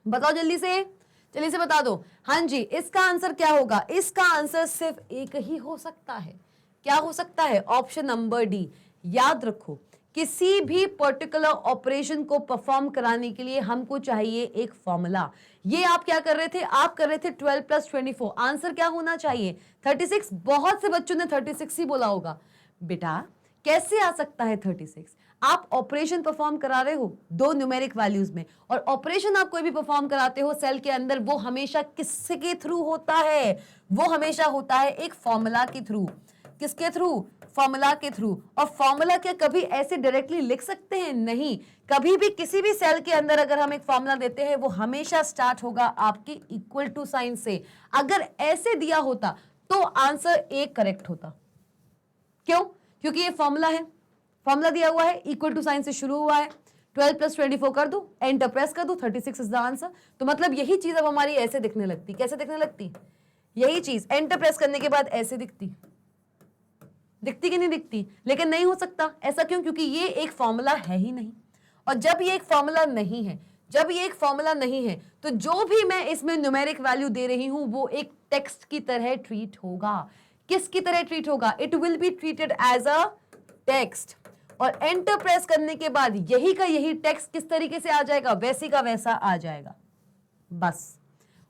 बताओ जल्दी से बता दो। हाँ जी, इसका आंसर क्या होगा? इसका आंसर सिर्फ एक ही हो सकता है। क्या हो सकता है? Option number D. याद रखो, किसी भी पर्टिकुलर ऑपरेशन को परफॉर्म कराने के लिए हमको चाहिए एक फॉर्मूला। ये आप क्या कर रहे थे? आप कर रहे थे 12 प्लस 24। आंसर क्या होना चाहिए? 36। बहुत से बच्चों ने 36 ही बोला होगा। बेटा कैसे आ सकता है 36? आप ऑपरेशन परफॉर्म करा रहे हो दो न्यूमेरिक वैल्यूज में, और ऑपरेशन आप कोई भी परफॉर्म कराते हो सेल के अंदर, वो हमेशा किसके थ्रू होता है? वो हमेशा होता है एक फॉर्मूला के थ्रू। किसके थ्रू? फॉर्मूला के थ्रू। और फॉर्मूला क्या कभी ऐसे डायरेक्टली लिख सकते हैं? नहीं। कभी भी किसी भी सेल के अंदर अगर हम एक फॉर्मूला देते हैं वो हमेशा स्टार्ट होगा आपके इक्वल टू साइन से। अगर ऐसे दिया होता तो आंसर ए करेक्ट होता। क्यों? क्योंकि ये फॉर्मूला है, फॉर्मूला दिया हुआ है, इक्वल टू साइन से शुरू हुआ है। 12 प्लस 24 कर दो, एंटर प्रेस कर दो, 36 इज द आंसर। तो मतलब यही चीज अब हमारी ऐसे दिखने लगती। कैसे दिखने लगती? यही चीज एंटर प्रेस करने के बाद ऐसे दिखती कि नहीं दिखती? लेकिन नहीं हो सकता ऐसा। क्यों? क्योंकि ये एक फॉर्मूला है ही नहीं। और जब ये एक फॉर्मूला नहीं है, तो जो भी मैं इसमें न्यूमेरिक वैल्यू दे रही हूं वो एक टेक्स्ट की तरह ट्रीट होगा। किसकी तरह ट्रीट होगा? It will be treated as a text. और एंटर प्रेस करने के बाद यही का यही टेक्स्ट किस तरीके से आ जाएगा? वैसी का वैसा आ जाएगा। बस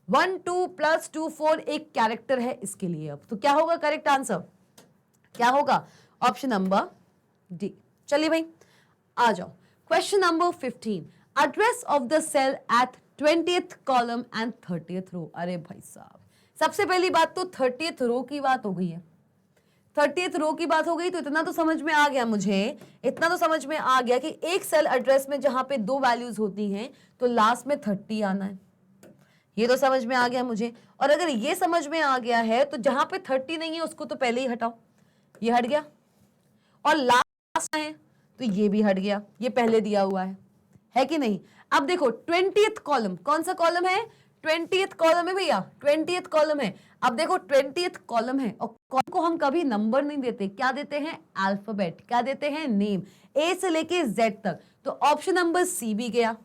1 2 प्लस 2 4 एक कैरेक्टर है इसके लिए। अब तो क्या होगा करेक्ट आंसर? क्या होगा? Option number D. चलिए भाई आ जाओ। Question number 15, address of the cell at 20th column and 30th row. अरे भाई साहब, सबसे पहली बात तो 30th रो की बात हो गई है। 30th रो की बात हो गई तो इतना तो समझ में आ गया मुझे, इतना तो समझ में आ गया कि एक सेल एड्रेस में जहां पे दो वैल्यूज होती हैं तो लास्ट में 30 आना है। ये तो समझ में आ गया मुझे। और अगर ये समझ में आ गया है तो जहां पे 30 नहीं है उसको तो पहले ही हटाओ, ये हट गया। और लास्ट है तो ये भी हट गया, ये पहले दिया हुआ है कि नहीं। अब देखो 20th कॉलम, कौन सा कॉलम है, 20th कॉलम है भैया, 20th कॉलम है। अब देखो 20th कॉलम है और कॉलम को हम कभी नंबर नहीं देते, क्या देते हैं, अल्फाबेट, क्या देते हैं, नेम, ए से लेके जेड तक। तो ऑप्शन नंबर सी भी गया,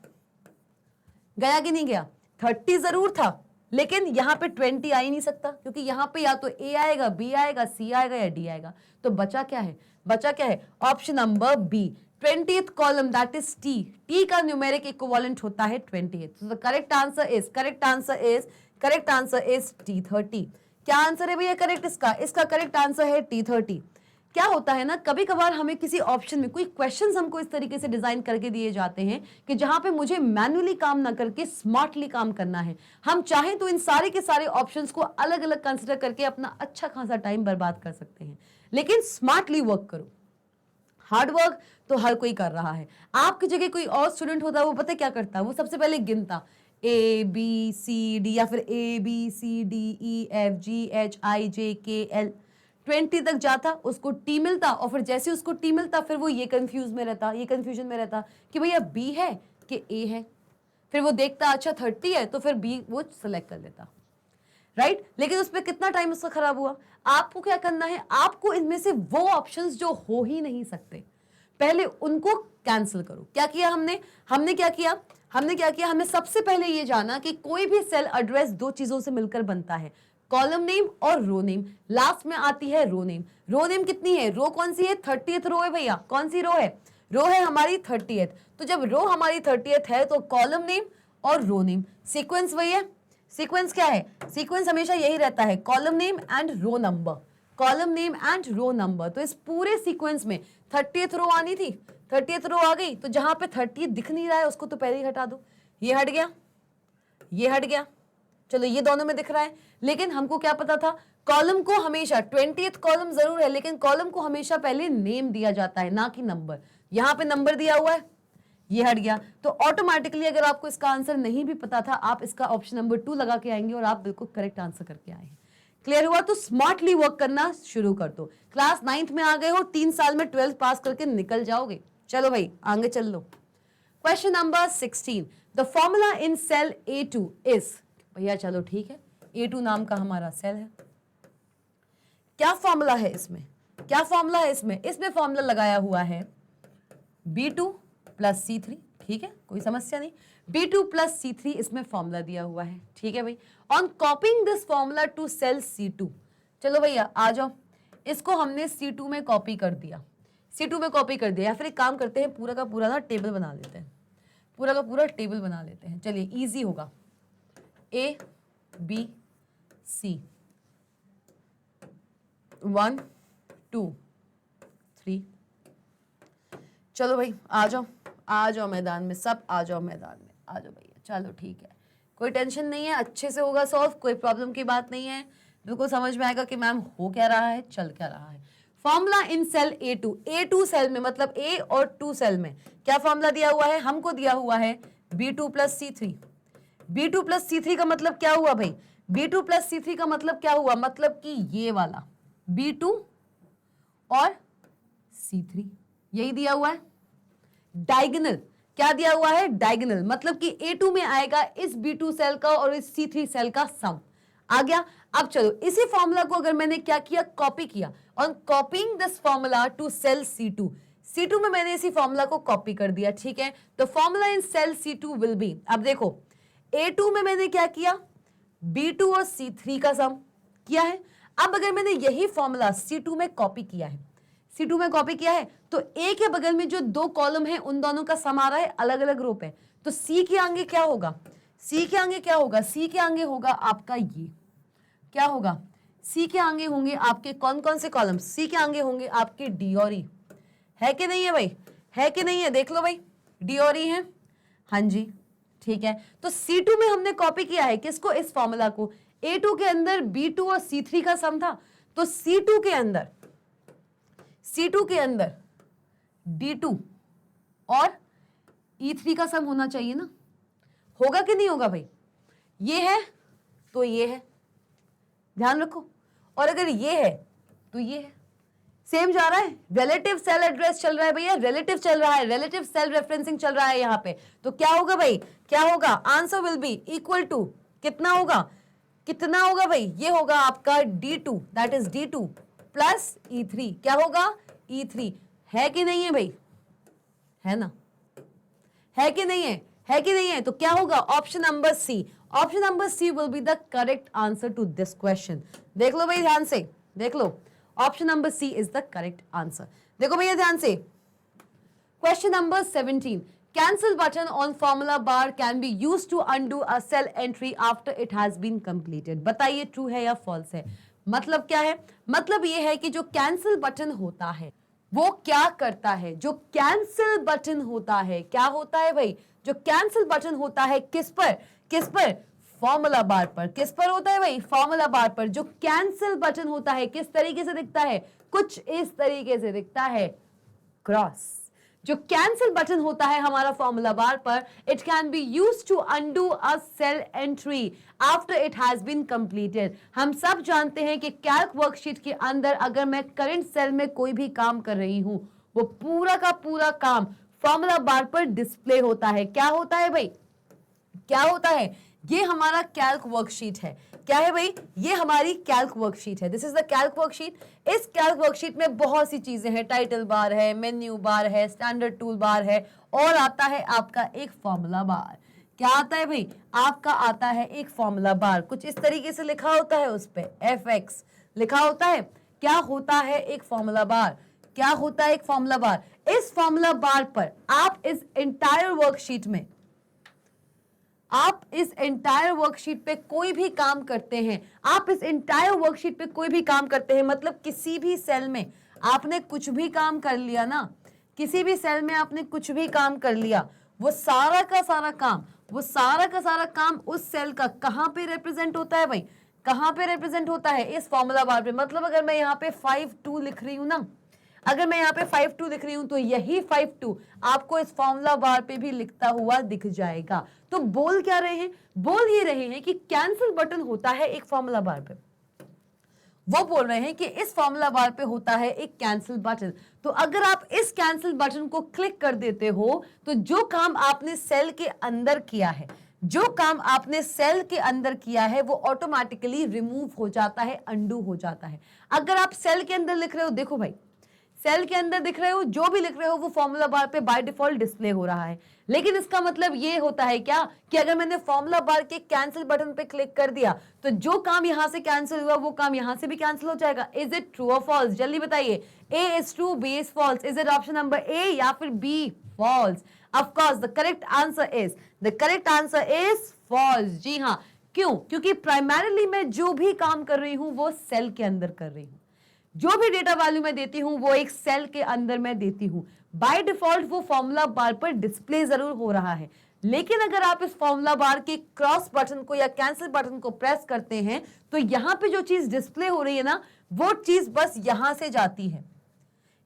गया कि नहीं गया। 30 जरूर था लेकिन यहां पे 20 आ ही नहीं सकता क्योंकि यहां पे या तो ए आएगा, बी आएगा, सी आएगा या डी आएगा। तो बचा क्या है, बचा क्या है, option number B, 20th column that is T. T का न्यूमेरिक इक्विवेलेंट होता है 20th। तो correct answer is, correct answer is, correct answer is T 30। क्या आंसर है भैया करेक्ट इसका, इसका करेक्ट आंसर है टी 30। क्या होता है ना, कभी कभार हमें किसी ऑप्शन में कोई क्वेश्चंस हमको इस तरीके से डिजाइन करके दिए जाते हैं कि जहां पे मुझे मैन्युअली काम ना करके स्मार्टली काम करना है। हम चाहें तो इन सारे के सारे ऑप्शंस को अलग अलग कंसिडर करके अपना अच्छा खासा टाइम बर्बाद कर सकते हैं, लेकिन स्मार्टली वर्क करो। हार्ड वर्क तो हर कोई कर रहा है। आपकी जगह कोई और स्टूडेंट होता है, वो पता क्या करता है, वो सबसे पहले गिनता ए बी सी डी या फिर A B C D E F G H I J K L 20 तक जाता, उसको टी मिलता और फिर जैसे उसको टी मिलता फिर वो ये कंफ्यूज में रहता, ये कंफ्यूजन में रहता कि भैया बी है कि ए है। फिर वो देखता अच्छा 30 है तो फिर बी वो सिलेक्ट कर लेता, राइट। लेकिन उस पर कितना टाइम उसका खराब हुआ। आपको क्या करना है, आपको इनमें से वो ऑप्शंस जो हो ही नहीं सकते पहले उनको कैंसिल करो। क्या किया हमने, हमने क्या किया, हमने क्या किया, हमने सबसे पहले ये जाना कि कोई भी सेल एड्रेस दो चीजों से मिलकर बनता है, कॉलम नेम और रो नेम। लास्ट में आती है रो नेम। रो नेम कितनी है, रो कौन सी है, 30th रो है भैया। कौन सी रो है, रो है हमारी 30th। तो जब रो हमारी 30th है तो कॉलम नेम और रो नेम, सीक्वेंस वही है। सीक्वेंस क्या है, सीक्वेंस हमेशा यही रहता है, column name and row number, column name and row number. तो इस पूरे सीक्वेंस में 30th रो आनी थी, 30th रो आ गई, तो जहां पे 30 दिख नहीं रहा है उसको तो पहले ही हटा दो। ये हट गया, ये हट गया, चलो ये दोनों में दिख रहा है। लेकिन हमको क्या पता था, कॉलम को हमेशा 20th कॉलम जरूर है लेकिन कॉलम को हमेशा पहले नेम दिया जाता है ना कि नंबर। यहां पे नंबर दिया हुआ है, ये हट गया। तो ऑटोमेटिकली अगर आपको इसका आंसर नहीं भी पता था, आप इसका ऑप्शन नंबर 2 लगा के आएंगे और आप बिल्कुल करेक्ट आंसर करके आए। क्लियर हुआ। तो स्मार्टली वर्क करना शुरू कर दो। क्लास 9th में आ गए हो, 3 साल में 12th पास करके निकल जाओगे। चलो भाई आगे चल लो। Question number 16, the formula in cell A2 is, भैया चलो ठीक है, A2 नाम का हमारा सेल है। क्या फॉर्मूला है इसमें, क्या फॉर्मूला है इसमें, इसमें फॉर्मूला लगाया हुआ है B2 प्लस C3, ठीक है कोई समस्या नहीं। B2 प्लस C3 इसमें फॉर्मूला दिया हुआ है, ठीक है भाई। On copying this formula to cell C2, चलो भैया आ जाओ, इसको हमने C2 में कॉपी कर दिया, C2 में कॉपी कर दिया। या फिर एक काम करते हैं, पूरा का पूरा ना टेबल बना लेते हैं, पूरा का पूरा टेबल बना लेते हैं। चलिए इजी होगा, A B C 1 2 3, चलो भाई आ जाओ, आ जाओ मैदान में, सब आ जाओ मैदान में, आ जाओ भैया। चलो ठीक है, कोई टेंशन नहीं है, अच्छे से होगा सॉल्व, कोई प्रॉब्लम की बात नहीं है। बिल्कुल समझ में आएगा कि मैम हो क्या रहा है, चल क्या रहा है। Formula in cell A2, A2 cell में मतलब A और 2 सेल में क्या फॉर्मूला दिया हुआ है, हमको दिया हुआ है B2 plus C3। B2 plus C3 का मतलब क्या हुआ भाई, B2 प्लस C3 का मतलब क्या हुआ, मतलब कि ये वाला B2 और C3 यही दिया हुआ है। डायगोनल क्या दिया हुआ है, डायगोनल मतलब कि A2 में आएगा इस B2 सेल का और इस C3 सेल का सम आ गया। अब चलो इसी फॉर्मूला को अगर मैंने क्या किया, कॉपी किया, on copying this formula to cell C2, C2 में मैंने इसी फॉर्मूला को कॉपी कर दिया, ठीक है। तो formula in cell C2 will be, अब देखो A2 में मैंने क्या किया, B2 और C3 का सम किया है। अब अगर मैंने यही फॉर्मूला C2 में कॉपी किया है, C2 में कॉपी किया है, तो A के बगल में जो 2 कॉलम है उन दोनों का सम आ रहा है अलग अलग रो पे। तो C के आगे क्या होगा, C के आगे क्या होगा, C के आगे होगा आपका ये क्या होगा, C के आगे होंगे आपके कौन कौन से कॉलम, C के आगे होंगे आपके D और E, है कि नहीं है भाई, है कि नहीं है, देख लो भाई D और E है, हाँ जी ठीक है। तो C2 में हमने कॉपी किया है किसको, इस फॉर्मूला को। A2 के अंदर B2 और C3 का सम था, तो C2 के अंदर D2 और E3 का सम होना चाहिए ना, होगा कि नहीं होगा भाई। ये है तो ये है, ध्यान रखो, और अगर ये है तो ये है, सेम जा रहा है। रिलेटिव सेल एड्रेस चल रहा है भैया, रिलेटिव चल रहा है, रिलेटिव सेल रेफरेंसिंग चल रहा है यहाँ पे, तो क्या होगा भाई, क्या होगा, answer will be equal to, कितना होगा, कितना होगा भाई, ये होगा आपका D2, that is D2 plus E3, क्या होगा, E3, है कि नहीं है भाई, है ना, है कि नहीं है, है कि नहीं है, तो क्या होगा, option number C, option number C will be the correct answer to this question. देख लो भाई ध्यान से, देख लो, option number C is the correct answer. देखो भैया ध्यान से, question number 17, cancel button on formula bar can be used to undo a cell entry after it has been completed. बताइए ट्रू है या फॉल्स है। मतलब क्या है, मतलब ये है कि जो कैंसिल बटन होता है वो क्या करता है, जो कैंसिल बटन होता है, क्या होता है भाई, जो कैंसिल बटन होता है किस पर, किस पर, फॉर्मूला बार पर, किस पर होता है भाई, फॉर्मूला बार पर। जो कैंसिल बटन होता है किस तरीके से दिखता है, कुछ इस तरीके से दिखता है, क्रॉस। जो कैंसिल बटन होता है हमारा फॉर्मूला बार पर, it can be used to undo a cell entry after it has been completed. हम सब जानते हैं कि कैल्क वर्कशीट के अंदर अगर मैं करंट सेल में कोई भी काम कर रही हूं, वो पूरा का पूरा काम फॉर्मूला बार पर डिस्प्ले होता है। क्या होता है भाई, क्या होता है, ये हमारा कैल्क वर्कशीट है, क्या है भाई, ये हमारी कैल्क वर्कशीट है, this is the Calc worksheet. इस कैल्क वर्कशीट में बहुत सी चीजें हैं, टाइटल बार है, मेन्यू बार है, स्टैंडर्ड टूल बार है, और आता है आपका एक फॉर्मूला बार। क्या आता है भाई, आपका आता है एक फॉर्मूला बार, कुछ इस तरीके से लिखा होता है, उस पे FX लिखा होता है। क्या होता है एक फॉर्मूला बार, क्या होता है एक फॉर्मूला बार। इस फॉर्मूला बार पर आप इस एंटायर वर्कशीट में, आप इस एंटायर वर्कशीट पे कोई भी काम करते हैं, आप इस एंटायर वर्कशीट पे कोई भी काम करते हैं, मतलब किसी भी सेल में आपने कुछ भी काम कर लिया ना, किसी भी सेल में आपने कुछ भी काम कर लिया, वो सारा का सारा काम, वो सारा का सारा काम उस सेल का कहां पे रिप्रेजेंट होता है भाई, कहां पे रिप्रेजेंट होता है, इस फॉर्मूला बार पे। मतलब अगर मैं यहाँ पे 5-2 लिख रही हूं ना, अगर मैं यहाँ पे 5-2 लिख रही हूं, तो यही 5-2 आपको इस फॉर्मूला बार पे भी लिखता हुआ दिख जाएगा। तो बोल क्या रहे हैं, बोल ये रहे हैं कि कैंसिल बटन होता है एक फॉर्मूला बार पे, वो बोल रहे हैं कि इस फॉर्मूला बार पे होता है एक कैंसिल बटन। तो अगर आप इस कैंसिल बटन को क्लिक कर देते हो, तो जो काम आपने सेल के अंदर किया है, जो काम आपने सेल के अंदर किया है, वो ऑटोमेटिकली रिमूव हो जाता है, अंडू हो जाता है। अगर आप सेल के अंदर लिख रहे हो, देखो भाई सेल के अंदर दिख रहे हो, जो भी लिख रहे हो वो फॉर्मूला बार पे बाय डिफॉल्ट डिस्प्ले हो रहा है। लेकिन इसका मतलब ये होता है क्या, कि अगर मैंने फॉर्मूला बार के कैंसिल बटन पे क्लिक कर दिया, तो जो काम यहां से कैंसिल हुआ वो काम यहां से भी कैंसिल हो जाएगा। इज इट ट्रू और फॉल्स, जल्दी बताइए। A is true, B is false. Is it option number A या फिर B false? Of course the correct answer is false. जी हाँ, क्यों? क्योंकि प्राइमरीली मैं जो भी काम कर रही हूं वो सेल के अंदर कर रही हूं, जो भी डेटा वैल्यू मैं देती हूं वो एक सेल के अंदर मैं देती हूं। बाय डिफॉल्ट वो फॉर्मूला बार पर डिस्प्ले जरूर हो रहा है, लेकिन अगर आप इस फॉर्मूला बार के क्रॉस बटन को या कैंसिल बटन को प्रेस करते हैं, तो यहां पे जो चीज डिस्प्ले हो रही है ना, वो चीज बस यहां से जाती है,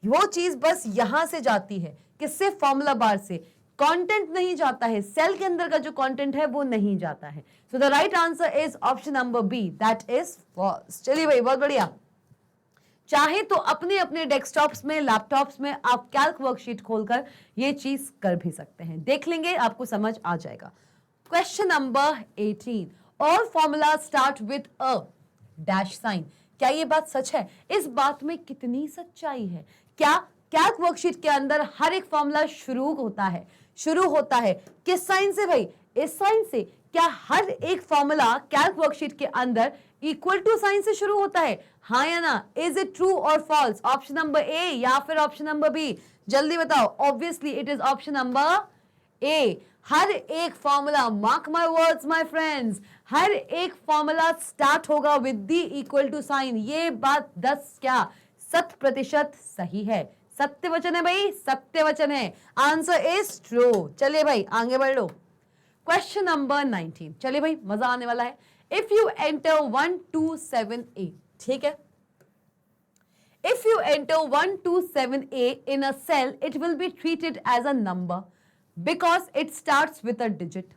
वो चीज बस यहां से जाती है। किससे? फॉर्मूला बार से। कंटेंट नहीं जाता है, सेल के अंदर का जो कंटेंट है वो नहीं जाता है। So the right answer is option number B, that is false. चलिए भाई, बहुत बढ़िया। चाहे तो अपने अपने डेस्कटॉप्स में, लैपटॉप्स में आप कैल्क वर्कशीट खोलकर ये चीज कर भी सकते हैं, देख लेंगे, आपको समझ आ जाएगा। Question number 18, all formula start with a dash sign. क्या ये बात सच है? इस बात में कितनी सच्चाई है? क्या कैल्क वर्कशीट के अंदर हर एक फॉर्मूला शुरू होता है किस साइन से भाई? इस साइन से। क्या हर एक फॉर्मूला कैल्क वर्कशीट के अंदर इक्वल टू साइन से शुरू होता है? हाँ या ना? इज इट ट्रू और फॉल्स? ऑप्शन नंबर ए या फिर ऑप्शन नंबर बी? जल्दी बताओ। Obviously it is option number A. हर एक formula, mark my words my friends, हर एक फॉर्मूला स्टार्ट होगा with the equal to sign. ये बात 100% सही है, सत्य वचन है भाई, सत्य वचन है। Answer is true. चलिए भाई आगे बढ़ लो। क्वेश्चन नंबर 19, चलिए भाई मजा आने वाला है। इफ यू एंटर 127A, ठीक है, if you enter 127A in a cell, it will be treated as a number because it starts with a digit.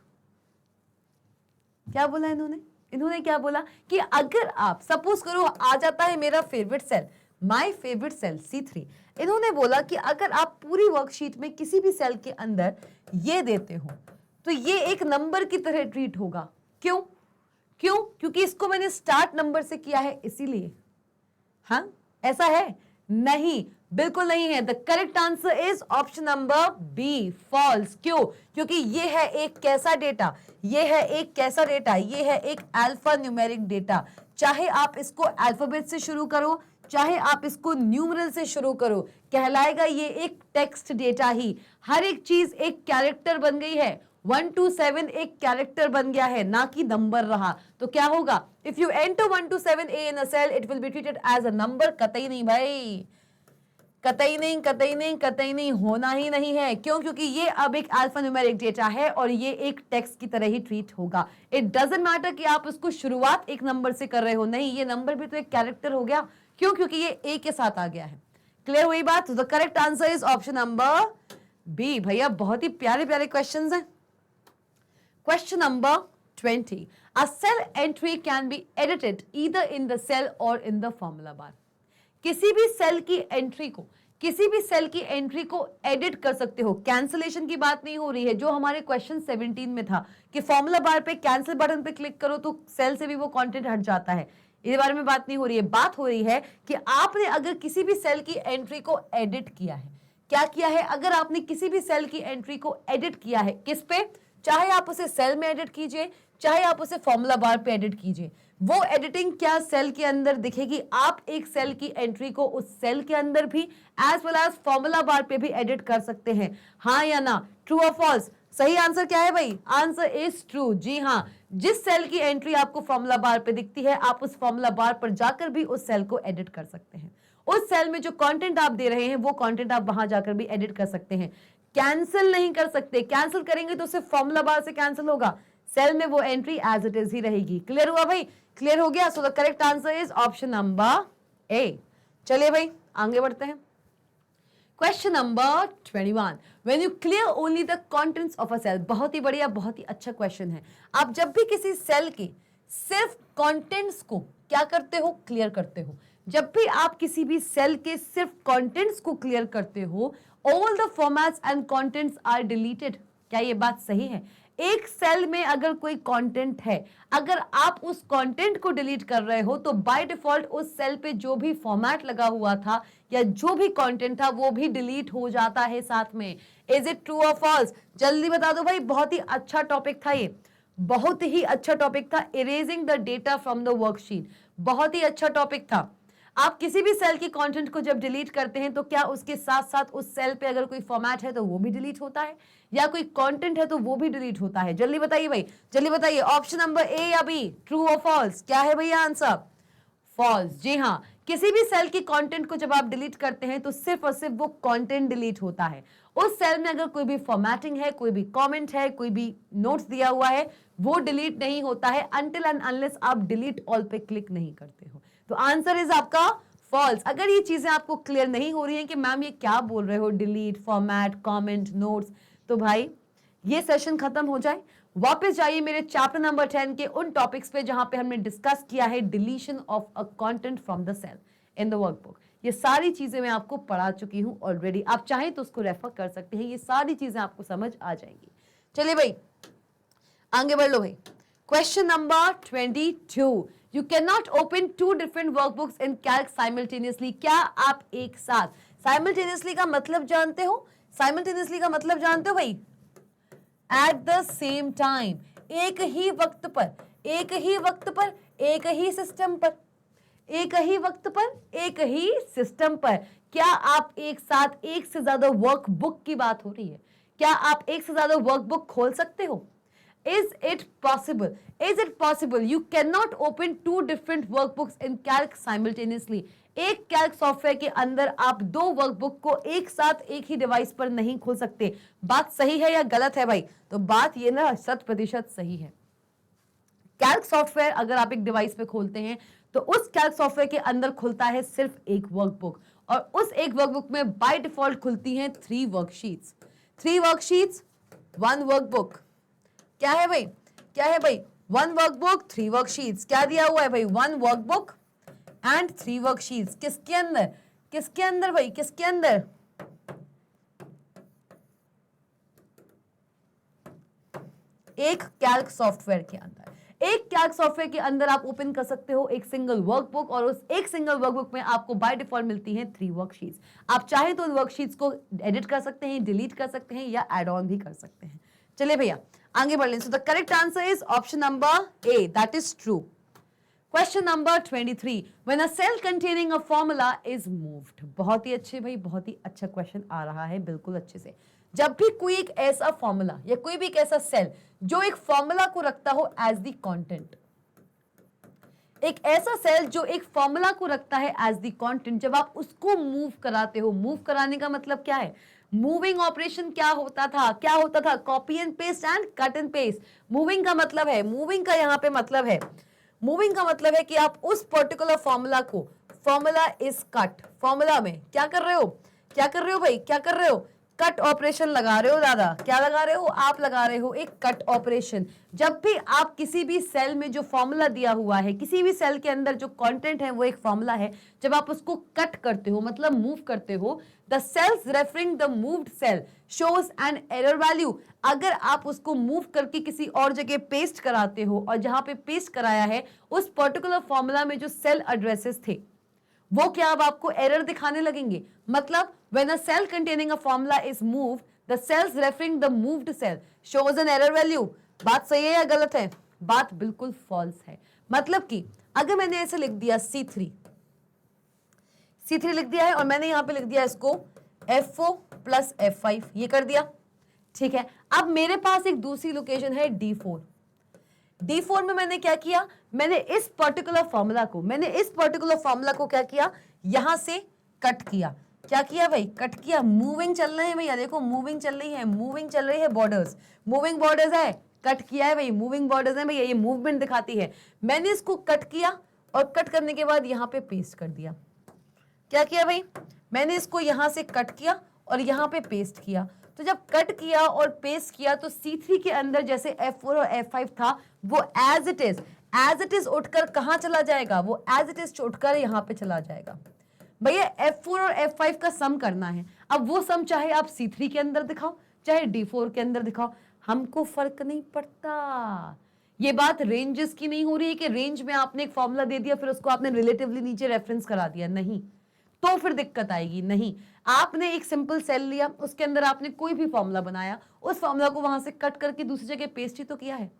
क्या बोला इन्होंने क्या बोला कि अगर आप सपोज करो आ जाता है मेरा favourite cell, my favourite cell C3, इन्होंने बोला कि अगर आप पूरी वर्कशीट में किसी भी सेल के अंदर ये देते हो तो ये एक नंबर की तरह ट्रीट होगा। क्यों? क्योंकि इसको मैंने स्टार्ट नंबर से किया है इसीलिए। हाँ, ऐसा है? नहीं, बिल्कुल नहीं है। The correct answer is option number B, false. क्यों? क्योंकि ये है एक कैसा डेटा, ये है एक अल्फा न्यूमेरिक डेटा। चाहे आप इसको अल्फाबेट से शुरू करो, चाहे आप इसको न्यूमरल से शुरू करो, कहलाएगा ये एक टेक्स्ट डेटा ही। हर एक चीज एक कैरेक्टर बन गई है। 1 to 7 एक कैरेक्टर बन गया है, ना कि नंबर रहा। तो क्या होगा? If you enter 1 to 7A in a cell, it will be treated as a number. कतई नहीं भाई, कतई नहीं, होना ही नहीं है। क्यों? क्योंकि ये अब एक अल्फा न्यूमेरिक डेटा है और ये एक टेक्स्ट की तरह ही ट्रीट होगा। इट डजंट मैटर कि आप उसको शुरुआत एक नंबर से कर रहे हो, नहीं, ये नंबर भी तो एक कैरेक्टर हो गया। क्यों? क्योंकि ये ए के साथ आ गया है। क्लियर हुई बात? The correct answer is option number B. भैया बहुत ही प्यारे प्यारे क्वेश्चंस हैं। Question number 20. A cell entry can be edited either in the cell or in the formula bar. किसी भी सेल की एंट्री को एडिट कर सकते हो। कैंसलेशन की बात नहीं हो रही है जो हमारे क्वेश्चन 17 में था कि फॉर्मूला बार पे कैंसिल बटन पे क्लिक करो तो सेल से भी वो कंटेंट हट जाता है। इस बारे में बात नहीं हो रही है। बात हो रही है कि आपने अगर किसी भी सेल की एंट्री को एडिट किया है, क्या किया है? अगर आपने किसी भी सेल की एंट्री को एडिट किया है, किस पे? चाहे आप उसे सेल में एडिट कीजिए, चाहे आप उसे फॉर्मूला बार पे एडिट कीजिए, वो एडिटिंग क्या सेल के अंदर दिखेगी? आप एक सेल की एंट्री को उस सेल के अंदर भी as well as formula bar पे भी एडिट कर सकते हैं। हाँ या ना? ट्रू और फॉल्स? सही आंसर क्या है भाई? Answer is true. जी हाँ, जिस सेल की एंट्री आपको फॉर्मूला बार पे दिखती है, आप उस फॉर्मूला बार पर जाकर भी उस सेल को एडिट कर सकते हैं। उस सेल में जो कंटेंट आप दे रहे हैं वो कंटेंट आप वहां जाकर भी एडिट कर सकते हैं। कैंसिल नहीं कर सकते। कैंसिल करेंगे तो सिर्फ फॉर्मूला बार से कैंसिल होगा, सेल में वो एंट्री एज इट इज ही रहेगी। क्लियर हुआ भाई? क्लियर हो गया? So the correct answer is option number A. चलिए भाई आगे बढ़ते हैं। Question number 21. When you clear only the contents of a cell. बहुत ही बढ़िया, बहुत ही अच्छा क्वेश्चन है। आप जब भी किसी सेल के सिर्फ कंटेंट्स को क्या करते हो? क्लियर करते हो। जब भी आप किसी भी सेल के सिर्फ कंटेंट्स को क्लियर करते हो, all the formats and contents are deleted. क्या ये बात सही है? एक सेल में अगर कोई कंटेंट है, अगर आप उस कंटेंट को डिलीट कर रहे हो तो बाय डिफॉल्ट उस सेल पे जो भी फॉर्मेट लगा हुआ था या जो भी कंटेंट था वो भी डिलीट हो जाता है साथ में। इज इट ट्रू और फॉल्स? जल्दी बता दो भाई। बहुत ही अच्छा टॉपिक था ये, बहुत ही अच्छा टॉपिक था। Erasing the data from the worksheet, बहुत ही अच्छा टॉपिक था। आप किसी भी सेल की कंटेंट को जब डिलीट करते हैं तो क्या उसके साथ साथ उस सेल पे अगर कोई फॉर्मेट है तो वो भी डिलीट होता है, या कोई कंटेंट है तो वो भी डिलीट होता है? जल्दी बताइए भाई, जल्दी बताइए। ऑप्शन नंबर ए या बी, ट्रू और फॉल्स? क्या है भैया आंसर? फॉल्स। जी हाँ, किसी भी सेल की कंटेंट को जब आप डिलीट करते हैं तो सिर्फ और सिर्फ वो कंटेंट डिलीट होता है। उस सेल में अगर कोई भी फॉर्मेटिंग है, कोई भी कमेंट है, कोई भी नोट्स दिया हुआ है, वो डिलीट नहीं होता है अनटिल एंड अनलेस आप डिलीट ऑल पे क्लिक नहीं करते हो। तो आंसर इज आपका फॉल्स। अगर ये चीजें आपको क्लियर नहीं हो रही हैं कि मैम ये क्या बोल रहे हो, डिलीट, फॉर्मेट, कमेंट, नोट्स, तो भाई ये सेशन खत्म हो जाए, वापस जाइए मेरे चैप्टर नंबर 10 के उन टॉपिक्स पे जहां पे हमने डिस्कस किया है deletion of a content from the cell in the workbook. ये सारी चीजें मैं आपको पढ़ा चुकी हूं ऑलरेडी, आप चाहें तो उसको रेफर कर सकते हैं, ये सारी चीजें आपको समझ आ जाएंगी। चलिए भाई आगे बढ़ लो भाई। Question number 22. You cannot open two different workbooks in Calc simultaneously. क्या आप एक साथ simultaneously का मतलब जानते हो? simultaneously का मतलब जानते हो भाई? At the same time, एक ही वक्त पर, एक ही वक्त पर, एक ही सिस्टम पर, एक ही वक्त पर, एक ही सिस्टम पर। क्या आप एक साथ एक से ज्यादा वर्कबुक की बात हो रही है? क्या आप एक से ज्यादा वर्कबुक खोल सकते हो? Is it possible? Is it possible? You cannot open two different workbooks in Calc simultaneously. एक कैल्क सॉफ्टवेयर के अंदर आप दो वर्कबुक को एक साथ एक ही डिवाइस पर नहीं खोल सकते। बात सही है या गलत है भाई? तो बात ये ना 100% सही है। कैल्क सॉफ्टवेयर अगर आप एक डिवाइस पे खोलते हैं तो उस कैल्क सॉफ्टवेयर के अंदर खुलता है सिर्फ एक वर्कबुक, और उस एक वर्कबुक में बाय डिफॉल्ट खुलती हैं 3 वर्कशीट्स। 3 worksheets 1 workbook. क्या है भाई? क्या है भाई? 1 वर्कबुक 3 वर्कशीट्स। क्या दिया हुआ है भाई? 1 वर्कबुक एंड 3 वर्कशीट्स। किसके अंदर? किसके अंदर भाई? किसके अंदर? एक कैल्क सॉफ्टवेयर के अंदर। एक कैल्क सॉफ्टवेयर के अंदर आप ओपन कर सकते हो एक सिंगल वर्कबुक, और उस एक सिंगल वर्कबुक में आपको बाय डिफॉल्ट मिलती हैं 3 वर्कशीट्स। आप चाहे तो उन वर्कशीट्स को एडिट कर सकते हैं, डिलीट कर सकते हैं या एड ऑन भी कर सकते हैं। चलिए भैया आगे बढ़ लें। So the correct answer is option number A, that is true. Question number 23, when a cell containing a formula is moved. बहुत ही अच्छे भाई, बहुत ही अच्छा क्वेश्चन आ रहा है, बिल्कुल अच्छे से। जब भी कोई एक ऐसा फॉर्मूला या कोई भी एक ऐसा सेल जो एक फॉर्मूला को रखता हो एज द कंटेंट, एक ऐसा सेल जो एक फॉर्मूला को रखता है एज द कंटेंट, जब आप उसको मूव कराते हो, मूव कराने का मतलब क्या है? मूविंग ऑपरेशन क्या होता था? क्या होता था? Copy and paste and cut and paste. Moving का मतलब है, मूविंग का यहां पे मतलब है, मूविंग का मतलब है कि आप उस पर्टिकुलर फॉर्मूला को, फॉर्मूला इज कट, फॉर्मूला में क्या कर रहे हो? क्या कर रहे हो भाई? क्या कर रहे हो? कट ऑपरेशन लगा रहे हो दादा। क्या लगा रहे हो? आप लगा रहे हो एक कट ऑपरेशन। जब भी आप किसी भी सेल में जो फॉर्मूला दिया हुआ है, किसी भी सेल के अंदर जो कंटेंट है वो एक फॉर्मूला है, जब आप उसको कट करते हो मतलब मूव करते हो, the cells referring the moved cell shows an error value. अगर आप उसको मूव करके किसी और जगह पेस्ट कराते हो, और जहां पे पेस्ट कराया है उस पर्टिकुलर फॉर्मूला में जो सेल एड्रेसेस थे वो क्या अब आपको एरर दिखाने लगेंगे। मतलब when a cell containing a formula is moved, the cells referring the moved cell shows an error value। बात सही है या गलत है? बात बिल्कुल फॉल्स है। मतलब कि अगर मैंने ऐसे लिख दिया C3 लिख दिया है, और मैंने यहां पे लिख दिया इसको F4 प्लस F5, ये कर दिया, ठीक है। अब मेरे पास एक दूसरी लोकेशन है D4 में मैंने क्या किया? मैंने इस पर्टिकुलर फॉर्मूला को क्या किया? यहां से कट किया। क्या किया भाई? कट किया। मूविंग चल रहे हैं भैया, देखो मूविंग चल रही है बॉर्डर्स, मूविंग बॉर्डर्स है, कट किया है भाई, मूविंग बॉर्डर्स है भैया, ये मूवमेंट दिखाती है। मैंने इसको कट किया, और कट करने के बाद यहां पे पेस्ट कर दिया। क्या किया भाई? मैंने इसको यहां से कट किया और यहां पे पेस्ट किया। तो जब कट किया और पेस्ट किया तो C3 के अंदर जैसे F4 और F5 था, वो एज इट इज उठकर कहां चला जाएगा? वो एज इट इज उठकर यहां पे चला जाएगा। भैया F4 और F5 का सम करना है। अब वो सम चाहे आप C3 के अंदर दिखाओ, चाहे D4 के अंदर दिखाओ, हमको फर्क नहीं पड़ता। ये बात रेंजेस की नहीं हो रही है कि रेंज में आपने एक फॉर्मूला दे दिया फिर उसको आपने रिलेटिवली नीचे रेफरेंस करा दिया, नहीं, तो फिर दिक्कत आएगी। नहीं, आपने एक सिंपल सेल लिया, उसके अंदर आपने कोई भी फॉर्मूला बनाया, उस फॉर्मूला को वहां से कट करके दूसरी जगह पेस्ट ही तो किया है।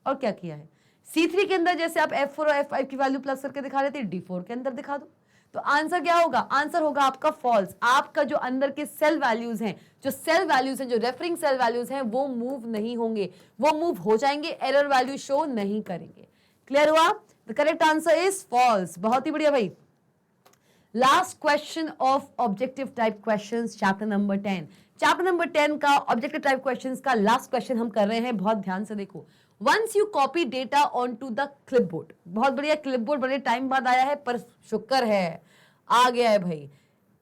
और क्या किया है? C3 के अंदर जैसे आप F4 और F5 की वैल्यू प्लस करके दिखा रहे थे, D4 के अंदर दिखा दो। तो आंसर क्या होगा? आंसर होगा आपका फॉल्स। आपका जो अंदर के सेल वैल्यूज हैं, जो रेफरिंग सेल वैल्यूज हैं, वो मूव नहीं होंगे, वो मूव हो जाएंगे, एरर वैल्यू शो नहीं करेंगे। क्लियर हुआ? The correct answer is false. बहुत ही बढ़िया भाई। Last question of objective type questions, chapter number 10। Chapter number 10 का ऑब्जेक्टिव टाइप क्वेश्चंस का लास्ट क्वेश्चन हम कर रहे हैं। बहुत ध्यान से देखो। Once you copy data on to the clipboard. बहुत बढ़िया, क्लिपबोर्ड बड़े टाइम बाद आया है, पर शुक्र है आ गया है भाई।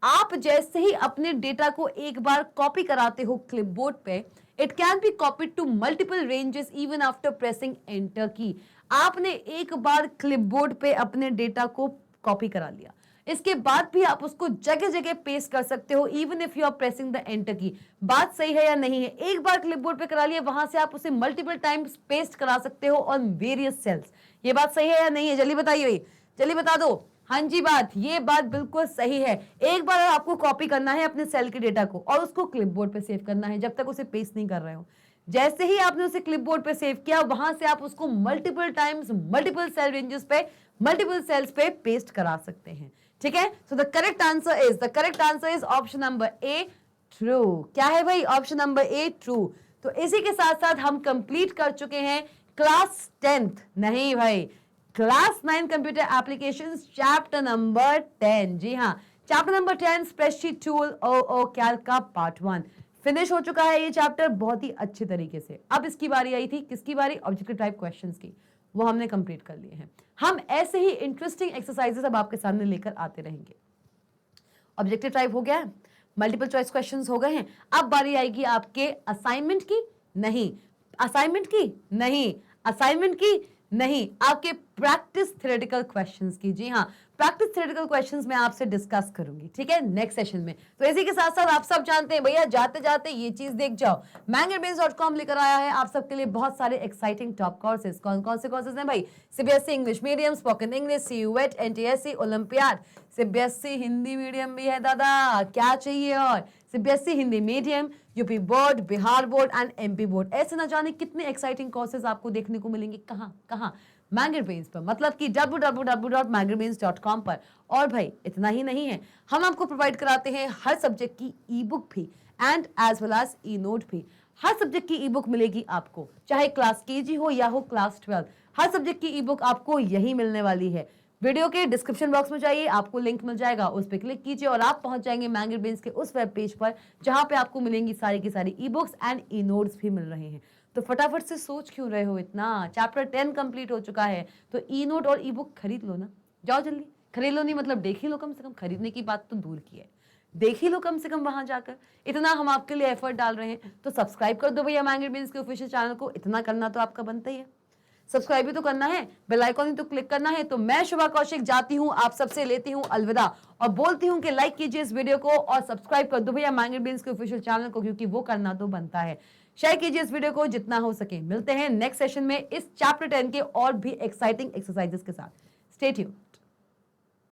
आप जैसे ही अपने डेटा को एक बार कॉपी कराते हो क्लिपबोर्ड पे, it can be copied to multiple ranges even after pressing enter key. आपने एक बार क्लिपबोर्ड पे अपने डेटा को कॉपी करा लिया, इसके बाद भी आप उसको जगह जगह पेस्ट कर सकते हो even if you are pressing the enter key. बात सही है या नहीं है? एक बार क्लिपबोर्ड पे करा लिया, वहां से आप उसे मल्टीपल टाइम्स पेस्ट करा सकते हो ऑन वेरियस सेल्स। ये बात सही है या नहीं है? जल्दी बताइए भाई, जल्दी बता दो। हाँ जी, ये बात बिल्कुल सही है। एक बार आपको कॉपी करना है अपने सेल के डेटा को और उसको क्लिपबोर्ड पे सेव करना है, जब तक उसे पेस्ट नहीं कर रहे हो। जैसे ही आपने उसे क्लिपबोर्ड पे सेव किया, वहां से आप उसको multiple times multiple cell ranges पे मल्टीपल सेल्स पे पेस्ट करा सकते हैं। ठीक है? So the correct answer is option number A, true. क्या है भाई? Option number A, true. तो इसी के साथ साथ हम कंप्लीट कर चुके हैं क्लास 10th, नहीं भाई, class 9 computer applications chapter number 10। जी हाँ, चैप्टर नंबर 10 स्प्रेडशीट टूल ओ कैल्क का पार्ट 1 फिनिश हो चुका है। ये चैप्टर बहुत ही अच्छे तरीके से। अब इसकी बारी आई थी, किसकी बारी? ऑब्जेक्टिव टाइप क्वेश्चंस की। वो हमने कंप्लीट कर लिए हैं। हम ऐसे ही इंटरेस्टिंग एक्सरसाइजेस अब आपके सामने लेकर आते रहेंगे। ऑब्जेक्टिव टाइप हो गया है, मल्टीपल चॉइस क्वेश्चंस हो गए हैं। अब बारी आएगी आपके असाइनमेंट की। नहीं, असाइनमेंट की नहीं, असाइनमेंट की नहीं, आपके प्रैक्टिस थ्योरेटिकल क्वेश्चंस की। जी हाँ, प्रैक्टिस थ्योरेटिकल क्वेश्चंस मैं आपसे डिस्कस करूंगी, ठीक है, नेक्स्ट सेशन में। तो इसी के साथ साथ आप सब जानते हैं भैया, जाते जाते ये चीज देख जाओ, mangerbeans.com लेकर आया है आप सबके लिए बहुत सारे एक्साइटिंग टॉप कोर्सेज। कौन कौन से कोर्सेज हैं भाई? CBSE English medium, spoken English, CUET, NTSC, Olympiad, CBSE Hindi medium भी है दादा, क्या चाहिए और? CBSE Hindi medium, UP board, Bihar board and MP board. ऐसे ना जाने कितने एक्साइटिंग कोर्सेज आपको देखने को मिलेंगे। कहाँ कहाँ? मैंगरबेन्स पर, मतलब कि www.mangerbeans.com पर। और भाई इतना ही नहीं है, हम आपको प्रोवाइड कराते हैं हर सब्जेक्ट की ई बुक भी and as well as e note भी। हर सब्जेक्ट की ई बुक मिलेगी आपको, चाहे क्लास केजी हो या हो क्लास 12, हर सब्जेक्ट की ई बुक आपको यही मिलने वाली है। वीडियो के डिस्क्रिप्शन बॉक्स में जाइए, आपको लिंक मिल जाएगा, उस पर क्लिक कीजिए और आप पहुंच जाएंगे मैंगरबेन्स के उस वेब पेज पर जहां पे आपको मिलेंगी सारी की सारी e books and e notes भी मिल रहे हैं। तो फटाफट से सोच क्यों रहे हो इतना? चैप्टर 10 कंप्लीट हो चुका है, तो ई नोट और ई बुक खरीद लो ना, जाओ जल्दी खरीद लो। नहीं मतलब देख ही लो, कम से कम खरीदने की बात तो दूर की है, देख ही लो कम से कम वहां जाकर। इतना हम आपके लिए एफर्ट डाल रहे हैं तो सब्सक्राइब कर दो भैया मैंगरबेन्स के ऑफिशियल चैनल को। इतना करना तो आपका बनता ही है, सब्सक्राइब भी तो करना है, बेल आइकॉन ही तो क्लिक करना है। तो मैं शुभा कौशिक जाती हूँ, आप सबसे लेती हूँ अलविदा और बोलती हूँ कि लाइक कीजिए इस वीडियो को और सब्सक्राइब कर दो भैया मैंगरबेन्स के ऑफिशियल चैनल को, क्योंकि वो करना तो बनता है। शेयर कीजिए इस वीडियो को जितना हो सके। मिलते हैं नेक्स्ट सेशन में इस चैप्टर 10 के और भी एक्साइटिंग एक्सरसाइजेस के साथ। Stay tuned.